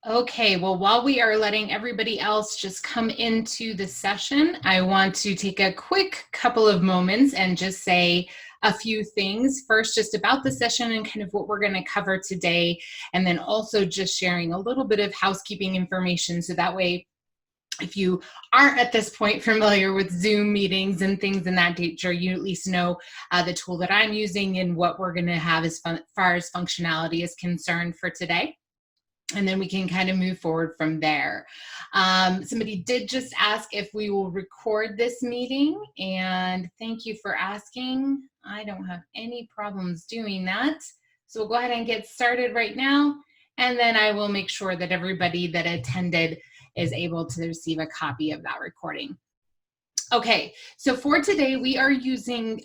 Okay, well, while we are letting everybody else just come into the session, I want to take a quick couple of moments and just say a few things. First, just about the session and kind of what we're going to cover today, and then also just sharing a little bit of housekeeping information so that way if you aren't at this point familiar with Zoom meetings and things in that nature, you at least know the tool that I'm using and what we're going to have as far as functionality is concerned for today. And then we can kind of move forward from there. Somebody did just ask if we will record this meeting, and thank you for asking. I don't have any problems doing that. So we'll go ahead and get started right now, and then I will make sure that everybody that attended is able to receive a copy of that recording. Okay, so for today we are using,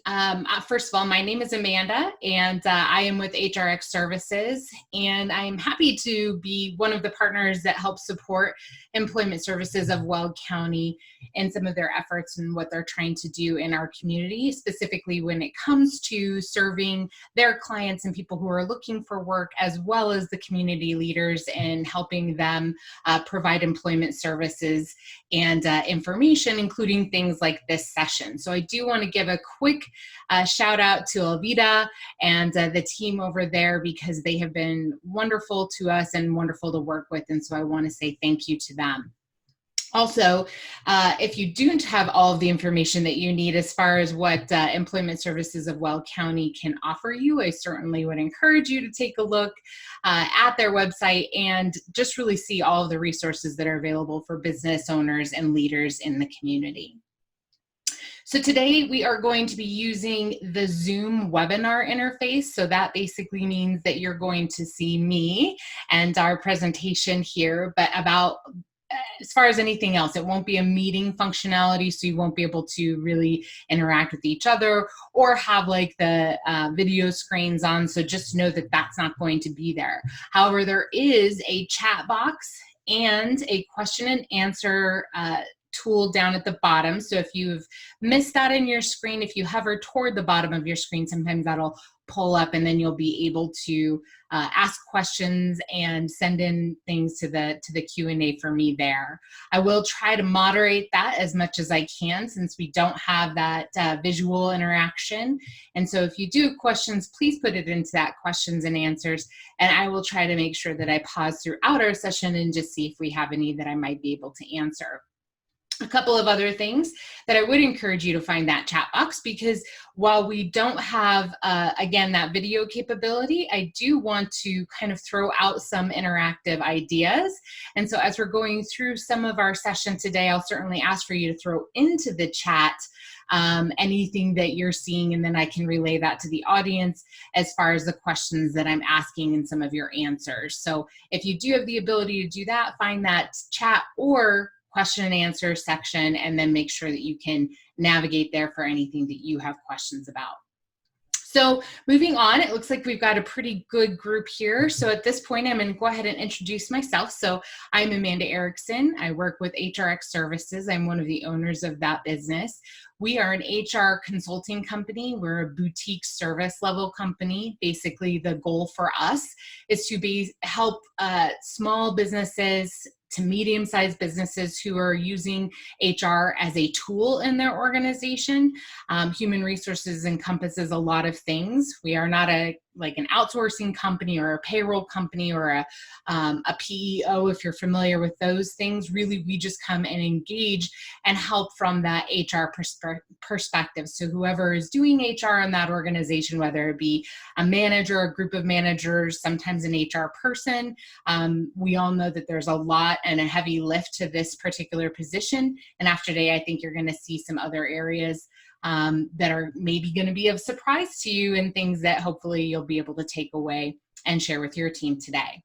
first of all, my name is Amanda and I am with HRX Services, and I am happy to be one of the partners that help support Employment Services of Weld County in some of their efforts and what they're trying to do in our community, specifically when it comes to serving their clients and people who are looking for work, as well as the community leaders and helping them provide employment services and information, including things like this session. So I do want to give a quick shout out to Alvida and the team over there, because they have been wonderful to us and wonderful to work with. And so I want to say thank you to them. Also, if you don't have all of the information that you need as far as what Employment Services of Weld County can offer you, I certainly would encourage you to take a look at their website and just really see all of the resources that are available for business owners and leaders in the community. So today we are going to be using the Zoom webinar interface. So that basically means that you're going to see me and our presentation here, but about as far as anything else, it won't be a meeting functionality, so you won't be able to really interact with each other or have like the video screens on, so just know that that's not going to be there. However, there is a chat box and a question and answer tool down at the bottom. So if you've missed that in your screen, if you hover toward the bottom of your screen, sometimes that'll pull up and then you'll be able to ask questions and send in things to the Q&A for me there. I will try to moderate that as much as I can, since we don't have that visual interaction. And so if you do have questions, please put it into that questions and answers, and I will try to make sure that I pause throughout our session and just see if we have any that I might be able to answer. A couple of other things that I would encourage you to find that chat box, because while we don't have, again, that video capability, I do want to kind of throw out some interactive ideas. And so as we're going through some of our session today, I'll certainly ask for you to throw into the chat anything that you're seeing, and then I can relay that to the audience as far as the questions that I'm asking and some of your answers. So if you do have the ability to do that, find that chat or question and answer section, and then make sure that you can navigate there for anything that you have questions about. So moving on, it looks like we've got a pretty good group here. So at this point, I'm going to go ahead and introduce myself. So I'm Amanda Erickson. I work with HRX Services. I'm one of the owners of that business. We are an HR consulting company. We're a boutique service level company. Basically, the goal for us is to help small businesses to medium-sized businesses who are using HR as a tool in their organization. Human resources encompasses a lot of things. We are not like an outsourcing company or a payroll company or a PEO, if you're familiar with those things. Really, we just come and engage and help from that HR perspective. So whoever is doing HR in that organization, whether it be a manager, a group of managers, sometimes an HR person, we all know that there's a lot and a heavy lift to this particular position. And after today, I think you're going to see some other areas that are maybe going to be of surprise to you, and things that hopefully you'll be able to take away and share with your team today.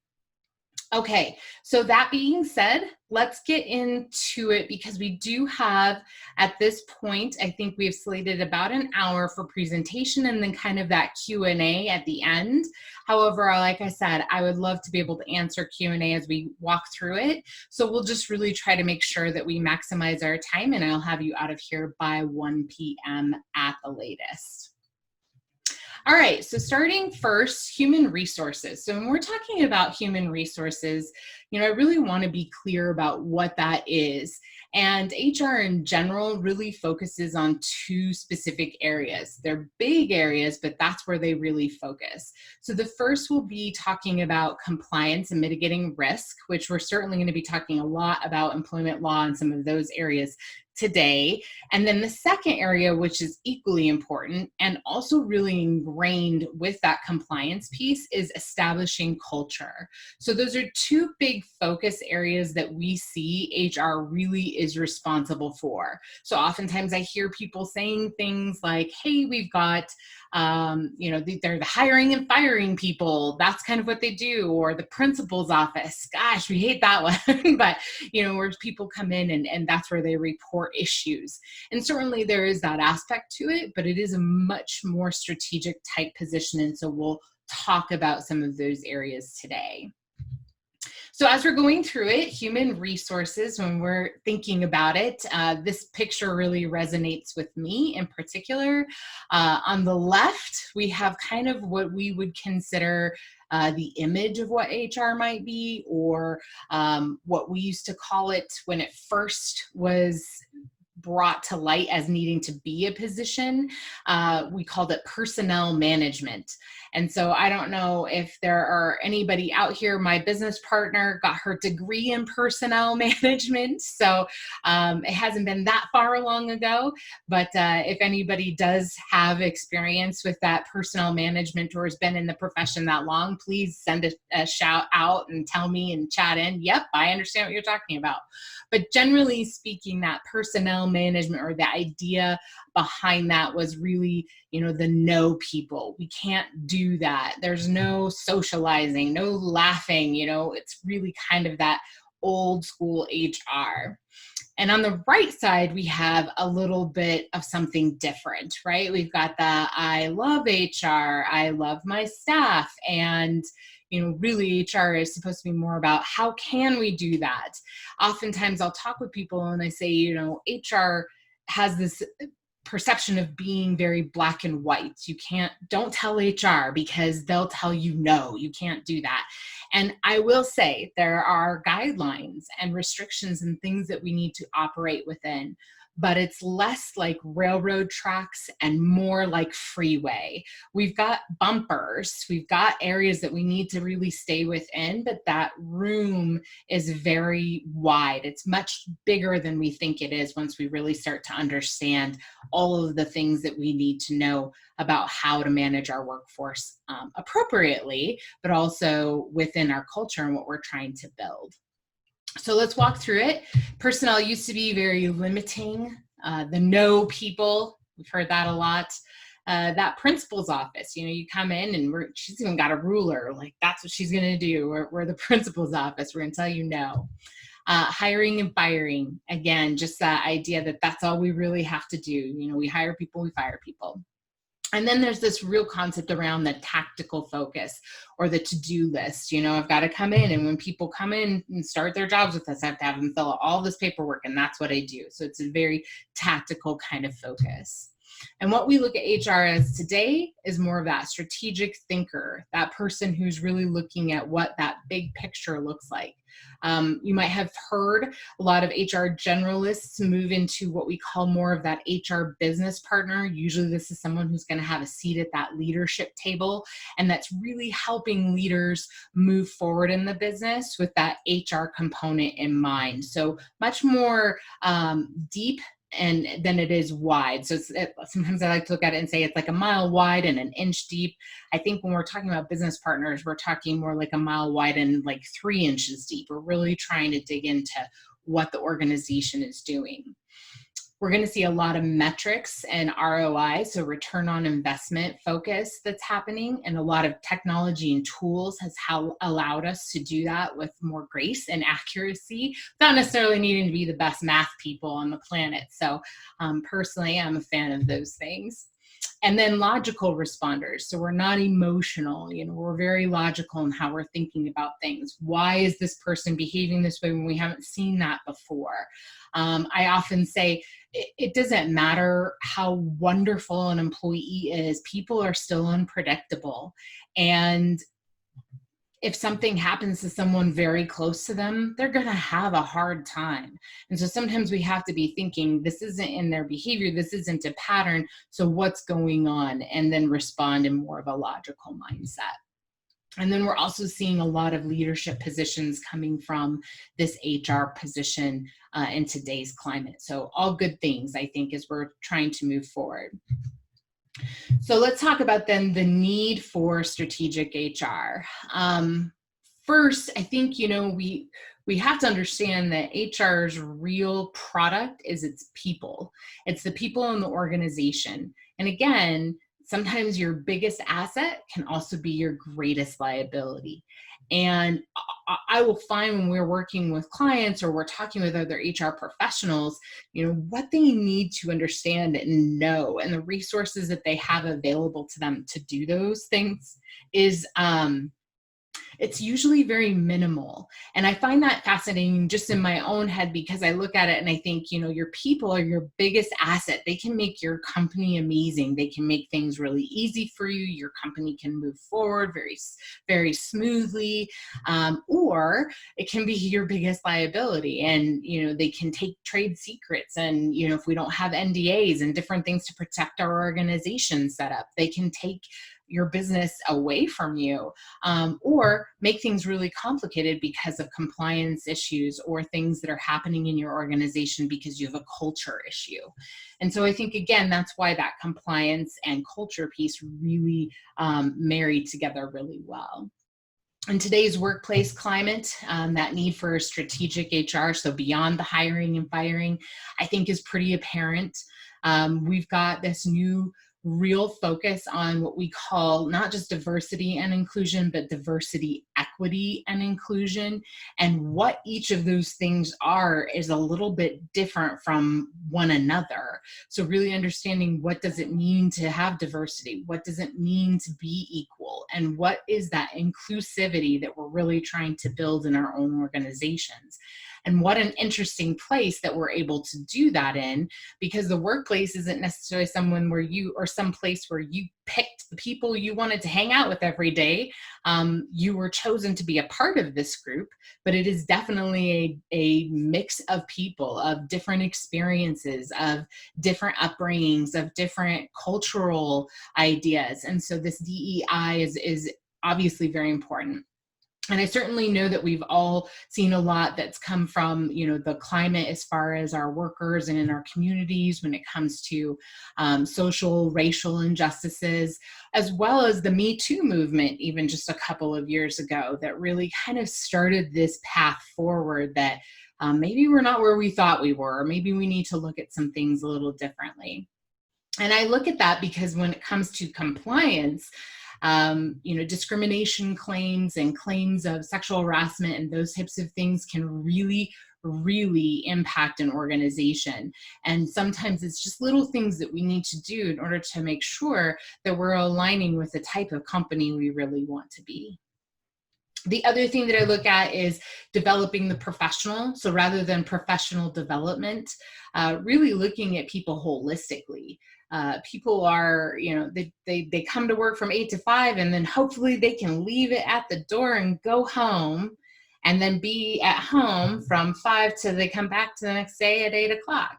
Okay, so that being said, let's get into it, because we do have, at this point, I think we've slated about an hour for presentation and then kind of that Q&A at the end. However, like I said, I would love to be able to answer Q&A as we walk through it. So we'll just really try to make sure that we maximize our time, and I'll have you out of here by 1 p.m. at the latest. All right, so starting first, human resources. So when we're talking about human resources, I really want to be clear about what that is. And HR in general really focuses on two specific areas. They're big areas, but that's where they really focus. So the first will be talking about compliance and mitigating risk, which we're certainly going to be talking a lot about employment law and some of those areas today. And then the second area, which is equally important and also really ingrained with that compliance piece, is establishing culture. So those are two big focus areas that we see HR really is responsible for. So oftentimes I hear people saying things like, hey, we've got they're the hiring and firing people. That's kind of what they do. Or the principal's office. Gosh, we hate that one. But, where people come in and that's where they report issues. And certainly there is that aspect to it, but it is a much more strategic type position. And so we'll talk about some of those areas today. So as we're going through it, human resources, when we're thinking about it, this picture really resonates with me in particular. On the left, we have kind of what we would consider the image of what HR might be, or what we used to call it when it first was brought to light as needing to be a position. We called it personnel management. And so I don't know if there are anybody out here. My business partner got her degree in personnel management. So it hasn't been that far along ago, but if anybody does have experience with that personnel management or has been in the profession that long, please send a shout out and tell me and chat in. Yep, I understand what you're talking about. But generally speaking, that personnel management, or the idea behind that, was really, the know people. We can't do that. There's no socializing, no laughing, it's really kind of that old school HR. And on the right side, we have a little bit of something different, right? We've got the I love HR, I love my staff, and really HR is supposed to be more about how can we do that? Oftentimes I'll talk with people and I say, HR has this perception of being very black and white. Don't tell HR because they'll tell you no, you can't do that. And I will say there are guidelines and restrictions and things that we need to operate within, but it's less like railroad tracks and more like freeway. We've got bumpers, we've got areas that we need to really stay within, but that room is very wide. It's much bigger than we think it is once we really start to understand all of the things that we need to know about how to manage our workforce appropriately, but also within our culture and what we're trying to build. So let's walk through it. Personnel used to be very limiting. The know people, we've heard that a lot. That principal's office, you come in and she's even got a ruler, like that's what she's going to do. We're the principal's office. We're going to tell you no. Hiring and firing, again, just that idea that that's all we really have to do. We hire people, we fire people. And then there's this real concept around the tactical focus or the to-do list. I've got to come in, and when people come in and start their jobs with us, I have to have them fill out all this paperwork, and that's what I do. So it's a very tactical kind of focus. And what we look at HR as today is more of that strategic thinker, that person who's really looking at what that big picture looks like. You might have heard a lot of HR generalists move into what we call more of that HR business partner. Usually this is someone who's going to have a seat at that leadership table, and that's really helping leaders move forward in the business with that HR component in mind. So much more deep and then it is wide. So sometimes I like to look at it and say it's like a mile wide and an inch deep. I think when we're talking about business partners, we're talking more like a mile wide and like 3 inches deep. We're really trying to dig into what the organization is doing. We're going to see a lot of metrics and ROI, so return on investment focus that's happening, and a lot of technology and tools has allowed us to do that with more grace and accuracy, without necessarily needing to be the best math people on the planet. So personally, I'm a fan of those things. And then logical responders. So we're not emotional, we're very logical in how we're thinking about things. Why is this person behaving this way when we haven't seen that before? I often say it doesn't matter how wonderful an employee is, people are still unpredictable. And if something happens to someone very close to them, they're going to have a hard time. And so sometimes we have to be thinking, this isn't in their behavior, this isn't a pattern, so what's going on? And then respond in more of a logical mindset. And then we're also seeing a lot of leadership positions coming from this HR position in today's climate. So all good things, I think, as we're trying to move forward. So let's talk about then the need for strategic HR. First, I think, we have to understand that HR's real product is its people. It's the people in the organization. And again, sometimes your biggest asset can also be your greatest liability. And I will find when we're working with clients or we're talking with other HR professionals, what they need to understand and know, and the resources that they have available to them to do those things is it's usually very minimal. And I find that fascinating just in my own head, because I look at it and I think, your people are your biggest asset. They can make your company amazing. They can make things really easy for you. Your company can move forward very, very smoothly. Or it can be your biggest liability. And, they can take trade secrets. And, if we don't have NDAs and different things to protect our organization set up, they can take your business away from you, or make things really complicated because of compliance issues or things that are happening in your organization because you have a culture issue. And so I think, again, that's why that compliance and culture piece really marry together really well. In today's workplace climate, that need for strategic HR, so beyond the hiring and firing, I think is pretty apparent. We've got this new real focus on what we call not just diversity and inclusion, but diversity, equity, and inclusion. And what each of those things are is a little bit different from one another. So really understanding, what does it mean to have diversity? What does it mean to be equal? And what is that inclusivity that we're really trying to build in our own organizations? And what an interesting place that we're able to do that in, because the workplace isn't necessarily someone where you, or some place where you picked the people you wanted to hang out with every day. You were chosen to be a part of this group, but it is definitely a mix of people, of different experiences, of different upbringings, of different cultural ideas. And so this DEI is obviously very important. And I certainly know that we've all seen a lot that's come from, the climate as far as our workers and in our communities when it comes to social, racial injustices, as well as the Me Too movement, even just a couple of years ago, that really kind of started this path forward that maybe we're not where we thought we were, or maybe we need to look at some things a little differently. And I look at that because when it comes to compliance, discrimination claims and claims of sexual harassment and those types of things can really, really impact an organization. And sometimes it's just little things that we need to do in order to make sure that we're aligning with the type of company we really want to be. The other thing that I look at is developing the professional. So rather than professional development, really looking at people holistically. People are, they come to work from 8 to 5, and then hopefully they can leave it at the door and go home, and then be at home from 5 till they come back to the next day at 8 o'clock.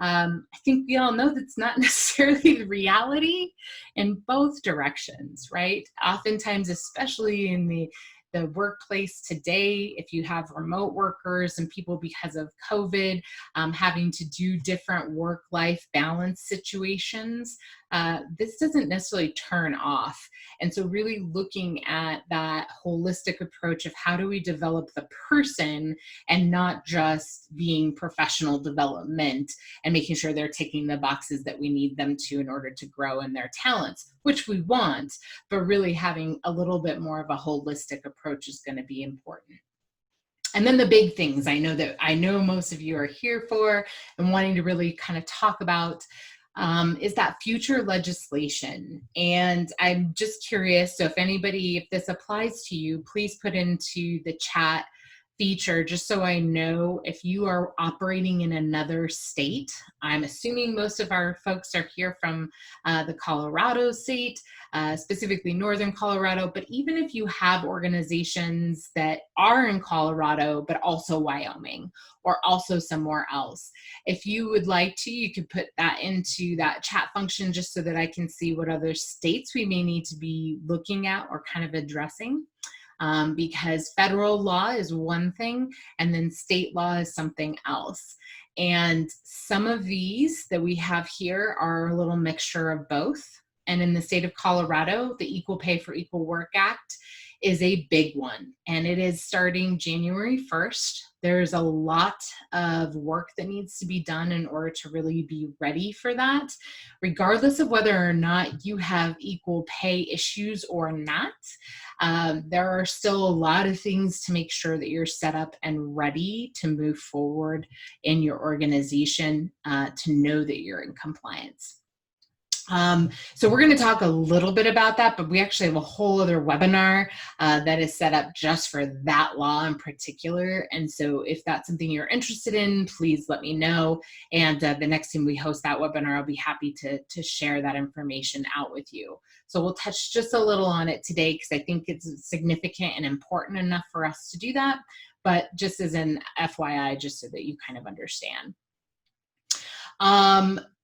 I think we all know that's not necessarily the reality in both directions, right? Oftentimes, especially in the workplace today, if you have remote workers and people, because of COVID, having to do different work-life balance situations, this doesn't necessarily turn off. And so really looking at that holistic approach of how do we develop the person and not just being professional development and making sure they're ticking the boxes that we need them to in order to grow in their talents, which we want, but really having a little bit more of a holistic approach is going to be important. And then the big things I know most of you are here for and wanting to really kind of talk about is that future legislation. And I'm just curious, so if this applies to you, please put into the chat feature, just so I know if you are operating in another state. I'm assuming most of our folks are here from the Colorado state, specifically Northern Colorado, but even if you have organizations that are in Colorado, but also Wyoming or also somewhere else, if you would like to, you could put that into that chat function just so that I can see what other states we may need to be looking at or kind of addressing. Because federal law is one thing and then state law is something else. And some of these that we have here are a little mixture of both. And in the state of Colorado, the Equal Pay for Equal Work Act is a big one, and it is starting January 1st. There's a lot of work that needs to be done in order to really be ready for that, regardless of whether or not you have equal pay issues or not. There are still a lot of things to make sure that you're set up and ready to move forward in your organization to know that you're in compliance. So we're going to talk a little bit about that, but we actually have a whole other webinar that is set up just for that law in particular. And so if that's something you're interested in, please let me know. And the next time we host that webinar, I'll be happy to share that information out with you. So we'll touch just a little on it today because I think it's significant and important enough for us to do that, but just as an FYI, just so that you kind of understand.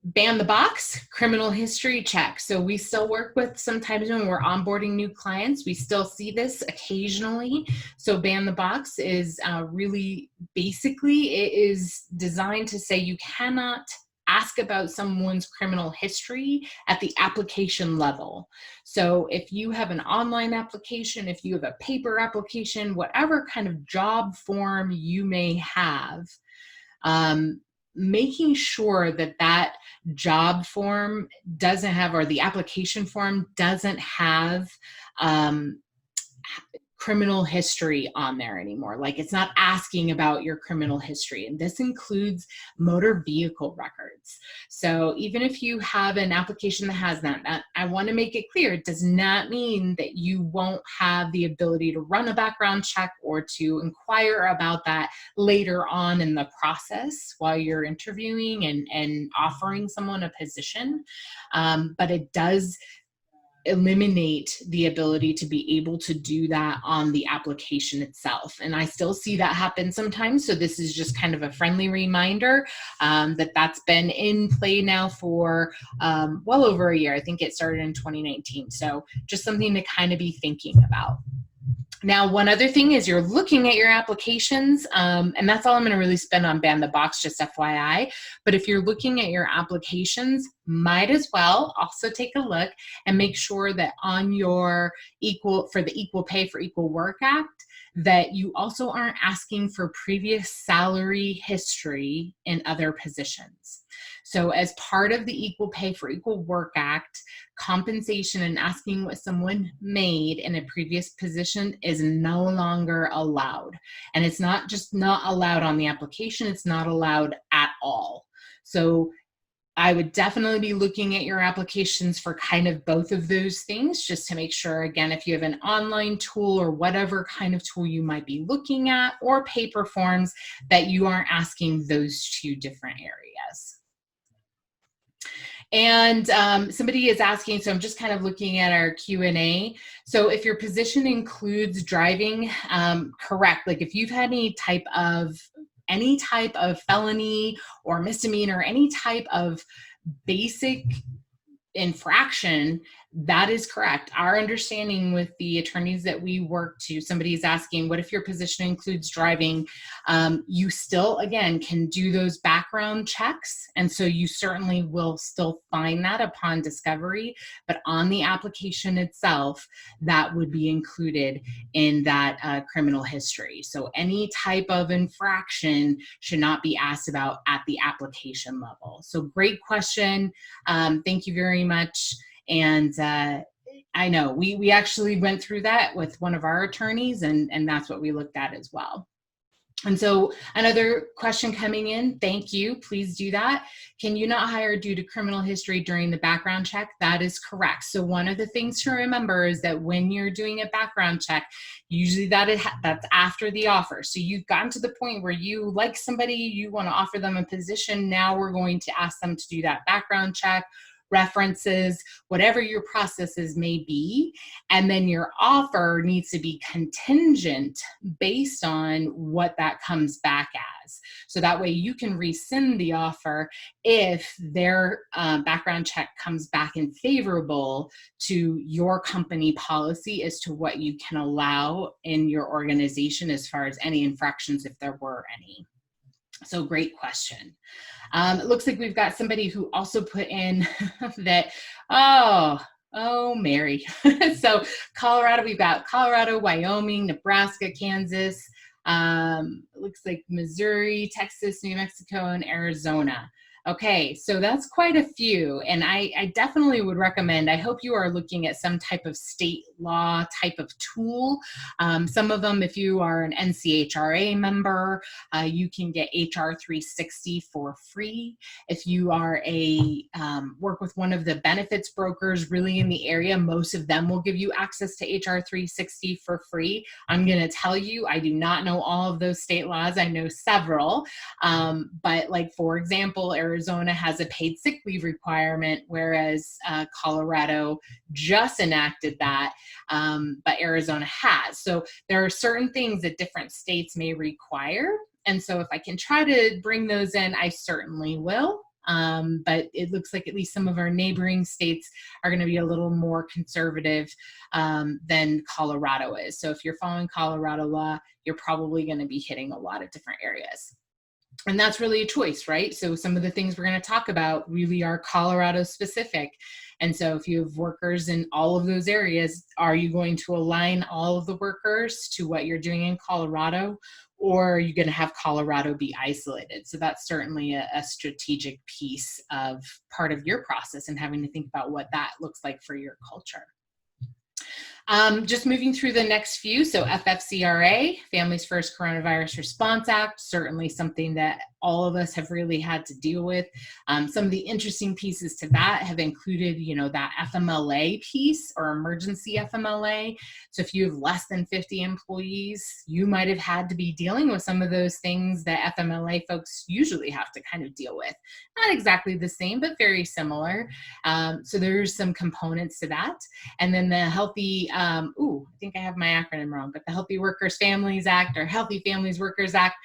Ban the box, criminal history check. So we still work with, sometimes when we're onboarding new clients, we still see this occasionally. So ban the box is really, basically, it is designed to say you cannot ask about someone's criminal history at the application level. So if you have an online application, if you have a paper application, whatever kind of job form you may have, making sure that that job form doesn't have, or the application form doesn't have criminal history on there anymore. Like, it's not asking about your criminal history. And this includes motor vehicle records. So even if you have an application that has that, I want to make it clear, it does not mean that you won't have the ability to run a background check or to inquire about that later on in the process while you're interviewing and offering someone a position. But it does eliminate the ability to be able to do that on the application itself. And I still see that happen sometimes. So this is just kind of a friendly reminder that that's been in play now for well over a year. I think it started in 2019. So just something to kind of be thinking about. Now, one other thing is you're looking at your applications, and that's all I'm going to really spend on ban the box, just FYI. But if you're looking at your applications, might as well also take a look and make sure that on your for the Equal Pay for Equal Work Act, that you also aren't asking for previous salary history in other positions. So as part of the Equal Pay for Equal Work Act, compensation and asking what someone made in a previous position is no longer allowed. And it's not just not allowed on the application, it's not allowed at all. So I would definitely be looking at your applications for kind of both of those things, just to make sure, again, if you have an online tool or whatever kind of tool you might be looking at, or paper forms, that you aren't asking those two different areas. And somebody is asking, so I'm just kind of looking at our Q&A. So if your position includes driving, correct. Like if you've had any type of felony or misdemeanor, any type of basic infraction, that is correct. Our understanding with the attorneys that we work to, somebody is asking, what if your position includes driving? You still, again, can do those background checks. And so you certainly will still find that upon discovery, but on the application itself, that would be included in that criminal history. So any type of infraction should not be asked about at the application level. So great question. Thank you very much. And I know we actually went through that with one of our attorneys, and that's what we looked at as well. And so another question coming in, thank you, please do that. Can you not hire due to criminal history during the background check? That is correct. So one of the things to remember is that when you're doing a background check, usually that's after the offer. So you've gotten to the point where you like somebody, you want to offer them a position. Now we're going to ask them to do that background check, references, whatever your processes may be. And then your offer needs to be contingent based on what that comes back as. So that way you can rescind the offer if their background check comes back in favorable to your company policy as to what you can allow in your organization as far as any infractions, if there were any. So great question. It looks like we've got somebody who also put in that, oh, Mary. So Colorado, we've got Colorado, Wyoming, Nebraska, Kansas, looks like Missouri, Texas, New Mexico, and Arizona. Okay, so that's quite a few, and I definitely would recommend, I hope you are looking at some type of state law type of tool. Some of them, if you are an NCHRA member, you can get HR360 for free. If you are work with one of the benefits brokers really in the area, most of them will give you access to HR360 for free. I'm gonna tell you, I do not know all of those state laws. I know several, but like for example, Arizona has a paid sick leave requirement, whereas Colorado just enacted that, but Arizona has. So there are certain things that different states may require. And so if I can try to bring those in, I certainly will. But it looks like at least some of our neighboring states are going to be a little more conservative than Colorado is. So if you're following Colorado law, you're probably going to be hitting a lot of different areas. And that's really a choice, right? So some of the things we're going to talk about really are Colorado specific. And so if you have workers in all of those areas, are you going to align all of the workers to what you're doing in Colorado? Or are you going to have Colorado be isolated? So that's certainly a strategic piece of part of your process and having to think about what that looks like for your culture. Just moving through the next few. So FFCRA, Families First Coronavirus Response Act, certainly something that all of us have really had to deal with. Some of the interesting pieces to that have included, that FMLA piece or emergency FMLA. So if you have less than 50 employees, you might have had to be dealing with some of those things that FMLA folks usually have to kind of deal with. Not exactly the same, but very similar. So there's some components to that. And then the Healthy, I think I have my acronym wrong, but the Healthy Workers Families Act or Healthy Families Workers Act.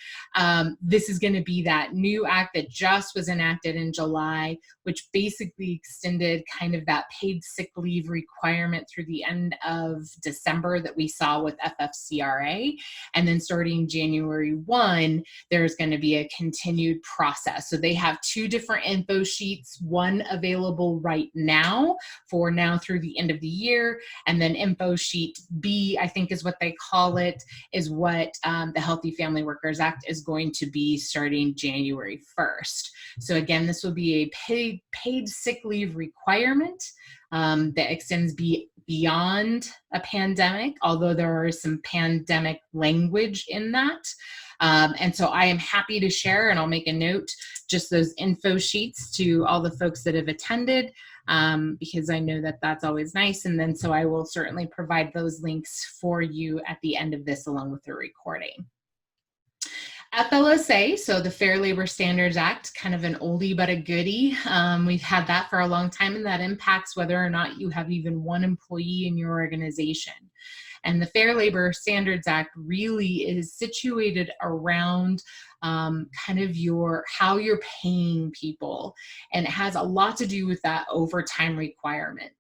This is going to be that new act that just was enacted in July, which basically extended kind of that paid sick leave requirement through the end of December that we saw with FFCRA. And then starting January 1, there's going to be a continued process. So they have two different info sheets, one available right now for now through the end of the year, and then info sheet B, I think is what they call it, is what the Healthy Family Workers Act is going to be starting January 1st. So again, this will be a paid sick leave requirement that extends beyond a pandemic, although there are some pandemic language in that. And so I am happy to share, and I'll make a note, just those info sheets to all the folks that have attended, because I know that that's always nice. And then so I will certainly provide those links for you at the end of this along with the recording. FLSA, so the Fair Labor Standards Act, kind of an oldie but a goodie. We've had that for a long time, and that impacts whether or not you have even one employee in your organization. And the Fair Labor Standards Act really is situated around kind of how you're paying people, and it has a lot to do with that overtime requirement.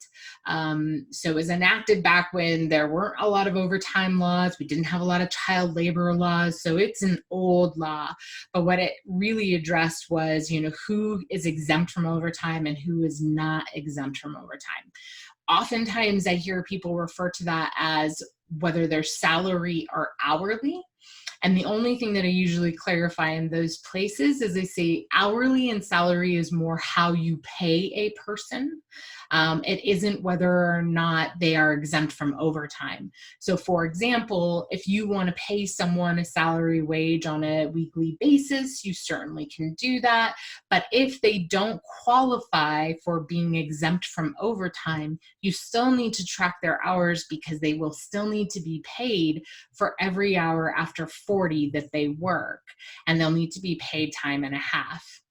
So it was enacted back when there weren't a lot of overtime laws. We didn't have a lot of child labor laws, so it's an old law. But what it really addressed was, who is exempt from overtime and who is not exempt from overtime. Oftentimes I hear people refer to that as whether they're salary or hourly. And the only thing that I usually clarify in those places is they say hourly and salary is more how you pay a person. It isn't whether or not they are exempt from overtime. So for example, if you want to pay someone a salary wage on a weekly basis, you certainly can do that. But if they don't qualify for being exempt from overtime, you still need to track their hours because they will still need to be paid for every hour after 40 that they work, and they'll need to be paid time and a half.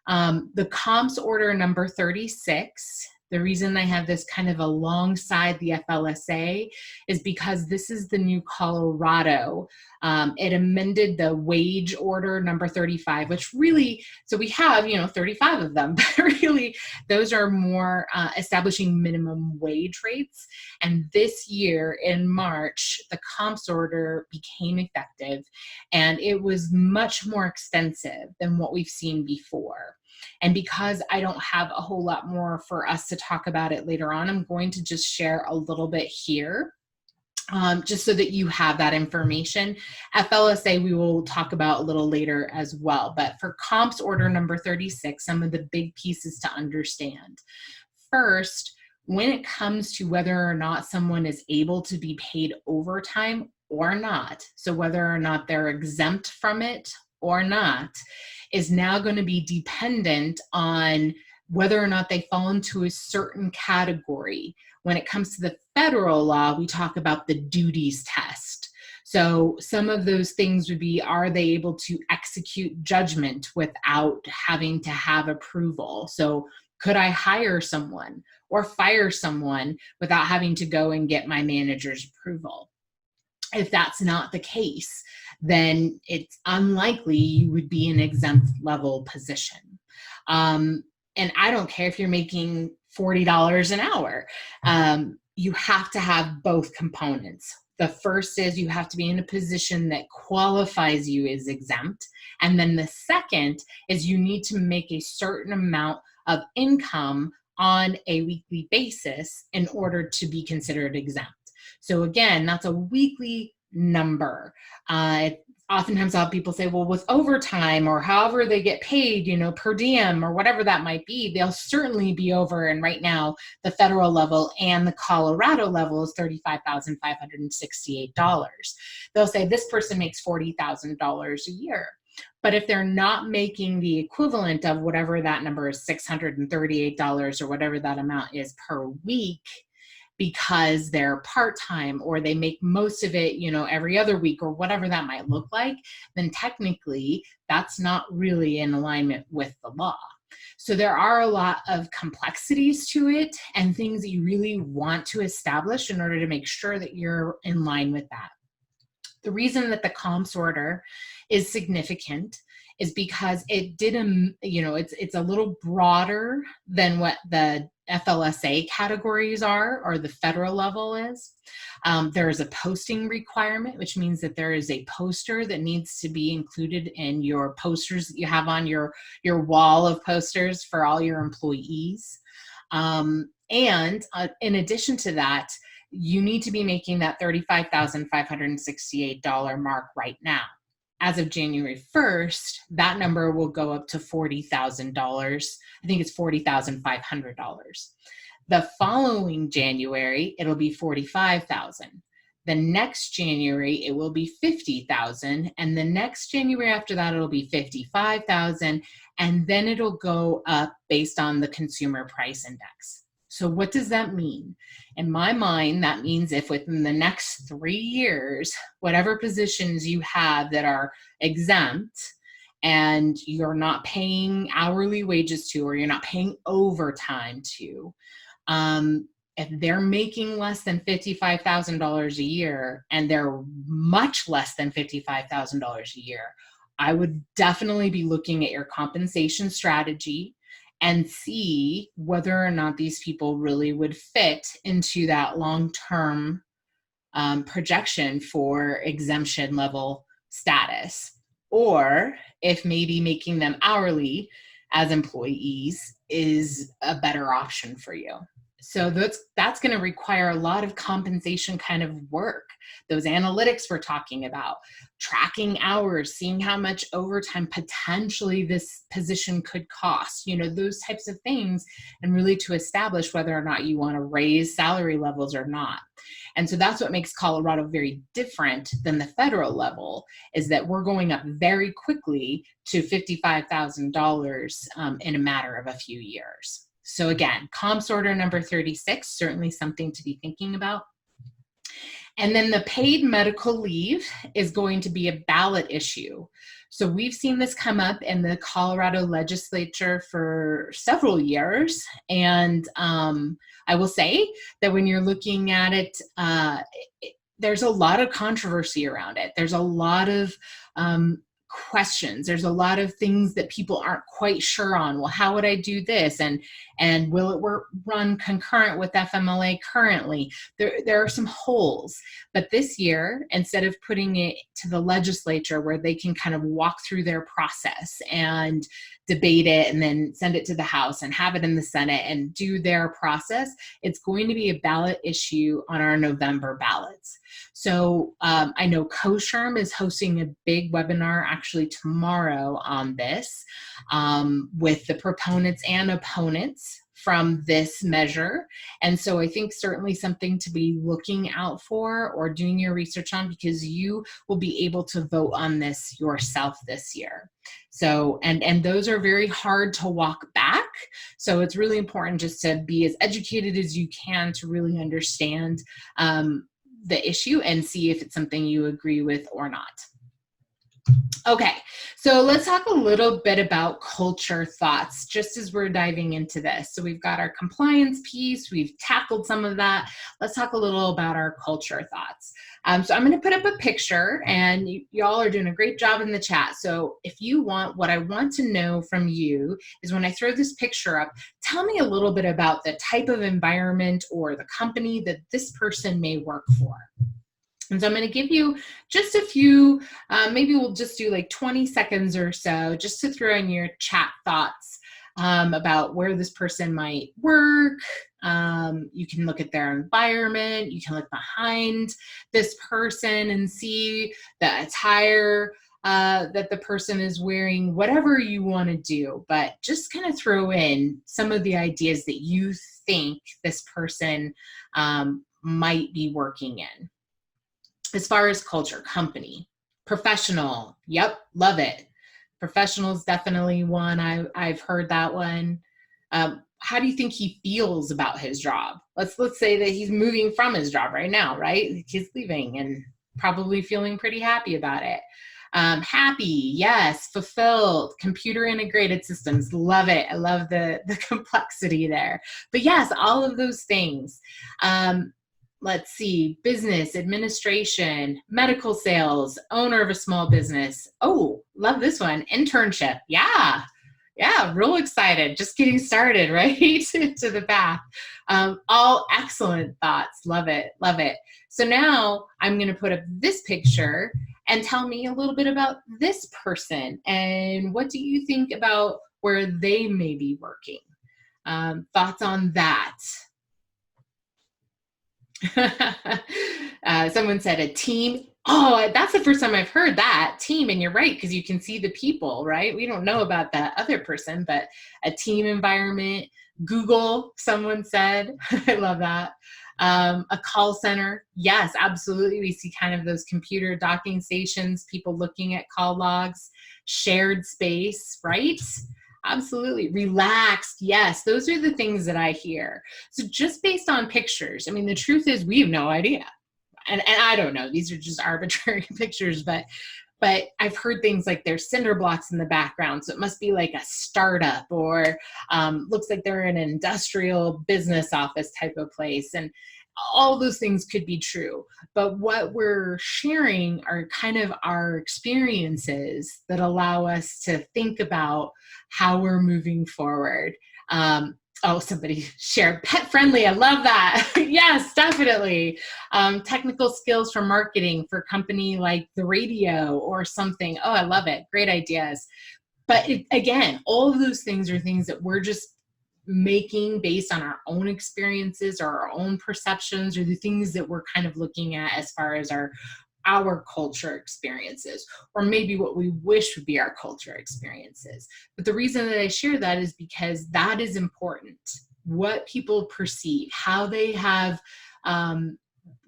The comps order number 36, the reason I have this kind of alongside the FLSA is because this is the new Colorado. It amended the wage order number 35, which really, so we have, 35 of them, but really those are more establishing minimum wage rates. And this year in March, the comps order became effective, and it was much more extensive than what we've seen before. And because I don't have a whole lot more for us to talk about it later on, I'm going to just share a little bit here, just so that you have that information. FLSA we will talk about a little later as well. But for comps order number 36, some of the big pieces to understand. First, when it comes to whether or not someone is able to be paid overtime or not, so whether or not they're exempt from it or not, is now going to be dependent on whether or not they fall into a certain category. When it comes to the federal law, we talk about the duties test. So some of those things would be, are they able to execute judgment without having to have approval? So could I hire someone or fire someone without having to go and get my manager's approval? If that's not the case, then it's unlikely you would be an exempt level position. And I don't care if you're making $40 an hour. You have to have both components. The first is you have to be in a position that qualifies you as exempt. And then the second is you need to make a certain amount of income on a weekly basis in order to be considered exempt. So again, that's a weekly number. Oftentimes I'll have people say, well, with overtime or however they get paid, per diem or whatever that might be, they'll certainly be over. And right now, the federal level and the Colorado level is $35,568. They'll say this person makes $40,000 a year. But if they're not making the equivalent of whatever that number is, $638 or whatever that amount is per week, because they're part-time or they make most of it, every other week or whatever that might look like, then technically that's not really in alignment with the law. So there are a lot of complexities to it and things that you really want to establish in order to make sure that you're in line with that. The reason that the comps order is significant is because it did, it's a little broader than what the FLSA categories are or the federal level is. There is a posting requirement, which means that there is a poster that needs to be included in your posters that you have on your wall of posters for all your employees. And in addition to that, you need to be making that $35,568 mark right now. As of January 1st, that number will go up to $40,000. I think it's $40,500. The following January, it'll be $45,000. The next January, it will be $50,000. And the next January after that, it'll be $55,000. And then it'll go up based on the consumer price index. So what does that mean? In my mind, that means if within the next 3 years, whatever positions you have that are exempt and you're not paying hourly wages to, or you're not paying overtime to, if they're making less than $55,000 a year and they're much less than $55,000 a year, I would definitely be looking at your compensation strategy and see whether or not these people really would fit into that long-term projection for exemption level status, or if maybe making them hourly as employees is a better option for you. So that's going to require a lot of compensation kind of work. Those analytics we're talking about, tracking hours, seeing how much overtime potentially this position could cost, those types of things, and really to establish whether or not you want to raise salary levels or not. And so that's what makes Colorado very different than the federal level, is that we're going up very quickly to $55,000 in a matter of a few years. So again, comps order number 36, certainly something to be thinking about. And then the paid medical leave is going to be a ballot issue. So we've seen this come up in the Colorado legislature for several years. And I will say that when you're looking at it, there's a lot of controversy around it. There's a lot of questions. There's a lot of things that people aren't quite sure on. Well, how would I do this? And will it run concurrent with FMLA currently? There are some holes. But this year, instead of putting it to the legislature where they can kind of walk through their process and debate it and then send it to the House and have it in the Senate and do their process, it's going to be a ballot issue on our November ballots. So I know CoSHRM is hosting a big webinar actually tomorrow on this with the proponents and opponents from this measure. And so I think certainly something to be looking out for or doing your research on, because you will be able to vote on this yourself this year. So, and those are very hard to walk back. So it's really important just to be as educated as you can to really understand the issue and see if it's something you agree with or not. Okay, so let's talk a little bit about culture thoughts just as we're diving into this. So we've got our compliance piece, we've tackled some of that. Let's talk a little about our culture thoughts. So I'm going to put up a picture, and y'all are doing a great job in the chat. So if you want, what I want to know from you is when I throw this picture up, tell me a little bit about the type of environment or the company that this person may work for. And so I'm going to give you just a few, maybe we'll just do like 20 seconds or so just to throw in your chat thoughts about where this person might work. You can look at their environment. You can look behind this person and see the attire that the person is wearing, whatever you want to do. But just kind of throw in some of the ideas that you think this person might be working in. As far as culture, company, professional, yep, love it. Professional is definitely one. I've heard that one. How do you think he feels about his job? Let's say that he's moving from his job right now, right? He's leaving and probably feeling pretty happy about it. Happy, yes. Fulfilled, computer integrated systems, love it. I love the complexity there. But yes, all of those things. Let's see, business, administration, medical sales, owner of a small business. Oh, love this one. Internship. Yeah, real excited. Just getting started, right? To the path. All excellent thoughts. Love it. So now I'm going to put up this picture and tell me a little bit about this person and what do you think about where they may be working? Thoughts on that? Someone said a team. Oh, that's the first time I've heard that, team. And you're right, because you can see the people, right? We don't know about that other person, but a team environment. Google, someone said. I love that. A call center. Yes, absolutely. We see kind of those computer docking stations, people looking at call logs, shared space, right? Absolutely. Relaxed. Yes, those are the things that I hear. So just based on pictures, I mean, the truth is we have no idea. And I don't know, these are just arbitrary pictures, but I've heard things like there's cinder blocks in the background. So it must be like a startup or looks like they're in an industrial business office type of place. And all those things could be true. But what we're sharing are kind of our experiences that allow us to think about how we're moving forward. Oh, somebody shared pet friendly. I love that. Yes, definitely. Technical skills for marketing for a company like the radio or something. Oh, I love it. Great ideas. But again, all of those things are things that we're just making based on our own experiences or our own perceptions, or the things that we're kind of looking at as far as our culture experiences, or maybe what we wish would be our culture experiences. But the reason that I share that is because that is important. What people perceive, how they have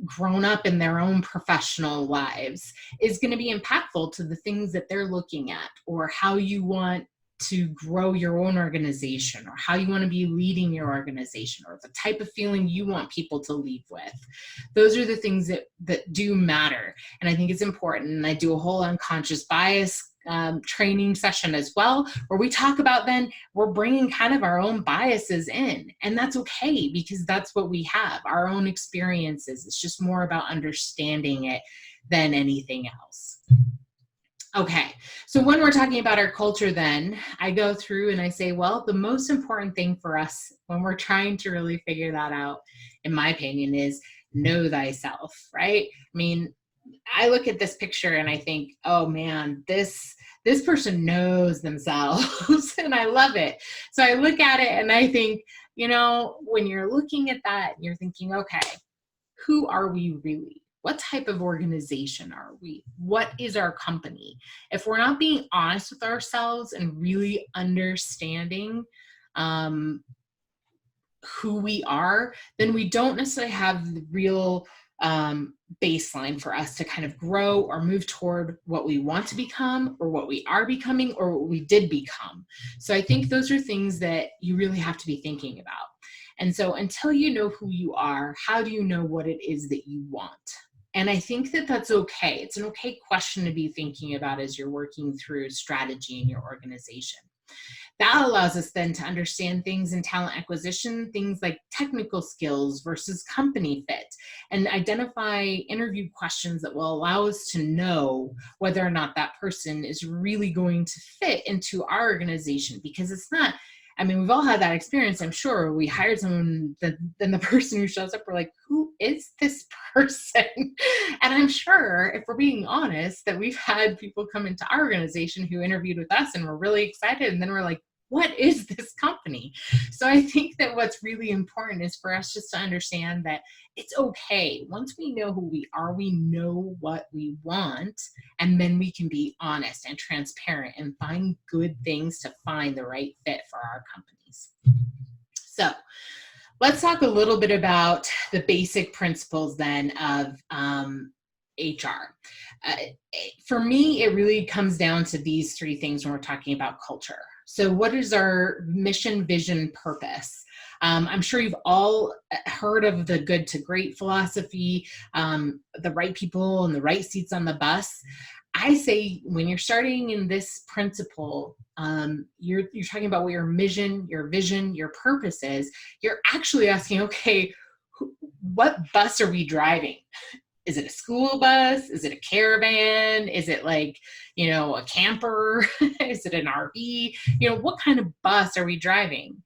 grown up in their own professional lives, is going to be impactful to the things that they're looking at, or how you want to grow your own organization, or how you want to be leading your organization, or the type of feeling you want people to leave with. Those are the things that do matter. And I think it's important. And I do a whole unconscious bias training session as well, where we talk about, then we're bringing kind of our own biases in, and that's okay, because that's what we have, our own experiences. It's just more about understanding it than anything else. Okay, so when we're talking about our culture, then I go through and I say, well, the most important thing for us when we're trying to really figure that out, in my opinion, is know thyself, right? I mean, I look at this picture and I think, oh man, this person knows themselves and I love it. So I look at it and I think, when you're looking at that, you're thinking, okay, who are we really? What type of organization are we? What is our company? If we're not being honest with ourselves and really understanding who we are, then we don't necessarily have the real baseline for us to kind of grow or move toward what we want to become, or what we are becoming, or what we did become. So I think those are things that you really have to be thinking about. And so until you know who you are, how do you know what it is that you want? And I think that that's okay. It's an okay question to be thinking about as you're working through strategy in your organization. That allows us then to understand things in talent acquisition, things like technical skills versus company fit, and identify interview questions that will allow us to know whether or not that person is really going to fit into our organization. Because it's not, we've all had that experience, I'm sure. We hired someone, then the person who shows up, we're like, who is this person? And I'm sure, if we're being honest, that we've had people come into our organization who interviewed with us and were really excited, and then we're like, what is this company? So I think that what's really important is for us just to understand that it's okay. Once we know who we are, we know what we want, and then we can be honest and transparent and find good things to find the right fit for our companies. So let's talk a little bit about the basic principles then of HR. For me, it really comes down to these three things when we're talking about culture. So what is our mission, vision, purpose? I'm sure you've all heard of the good to great philosophy, the right people and the right seats on the bus. I say when you're starting in this principle, you're talking about what your mission, your vision, your purpose is. You're actually asking, okay, what bus are we driving? Is it a school bus? Is it a caravan? Is it like, a camper? Is it an RV? What kind of bus are we driving?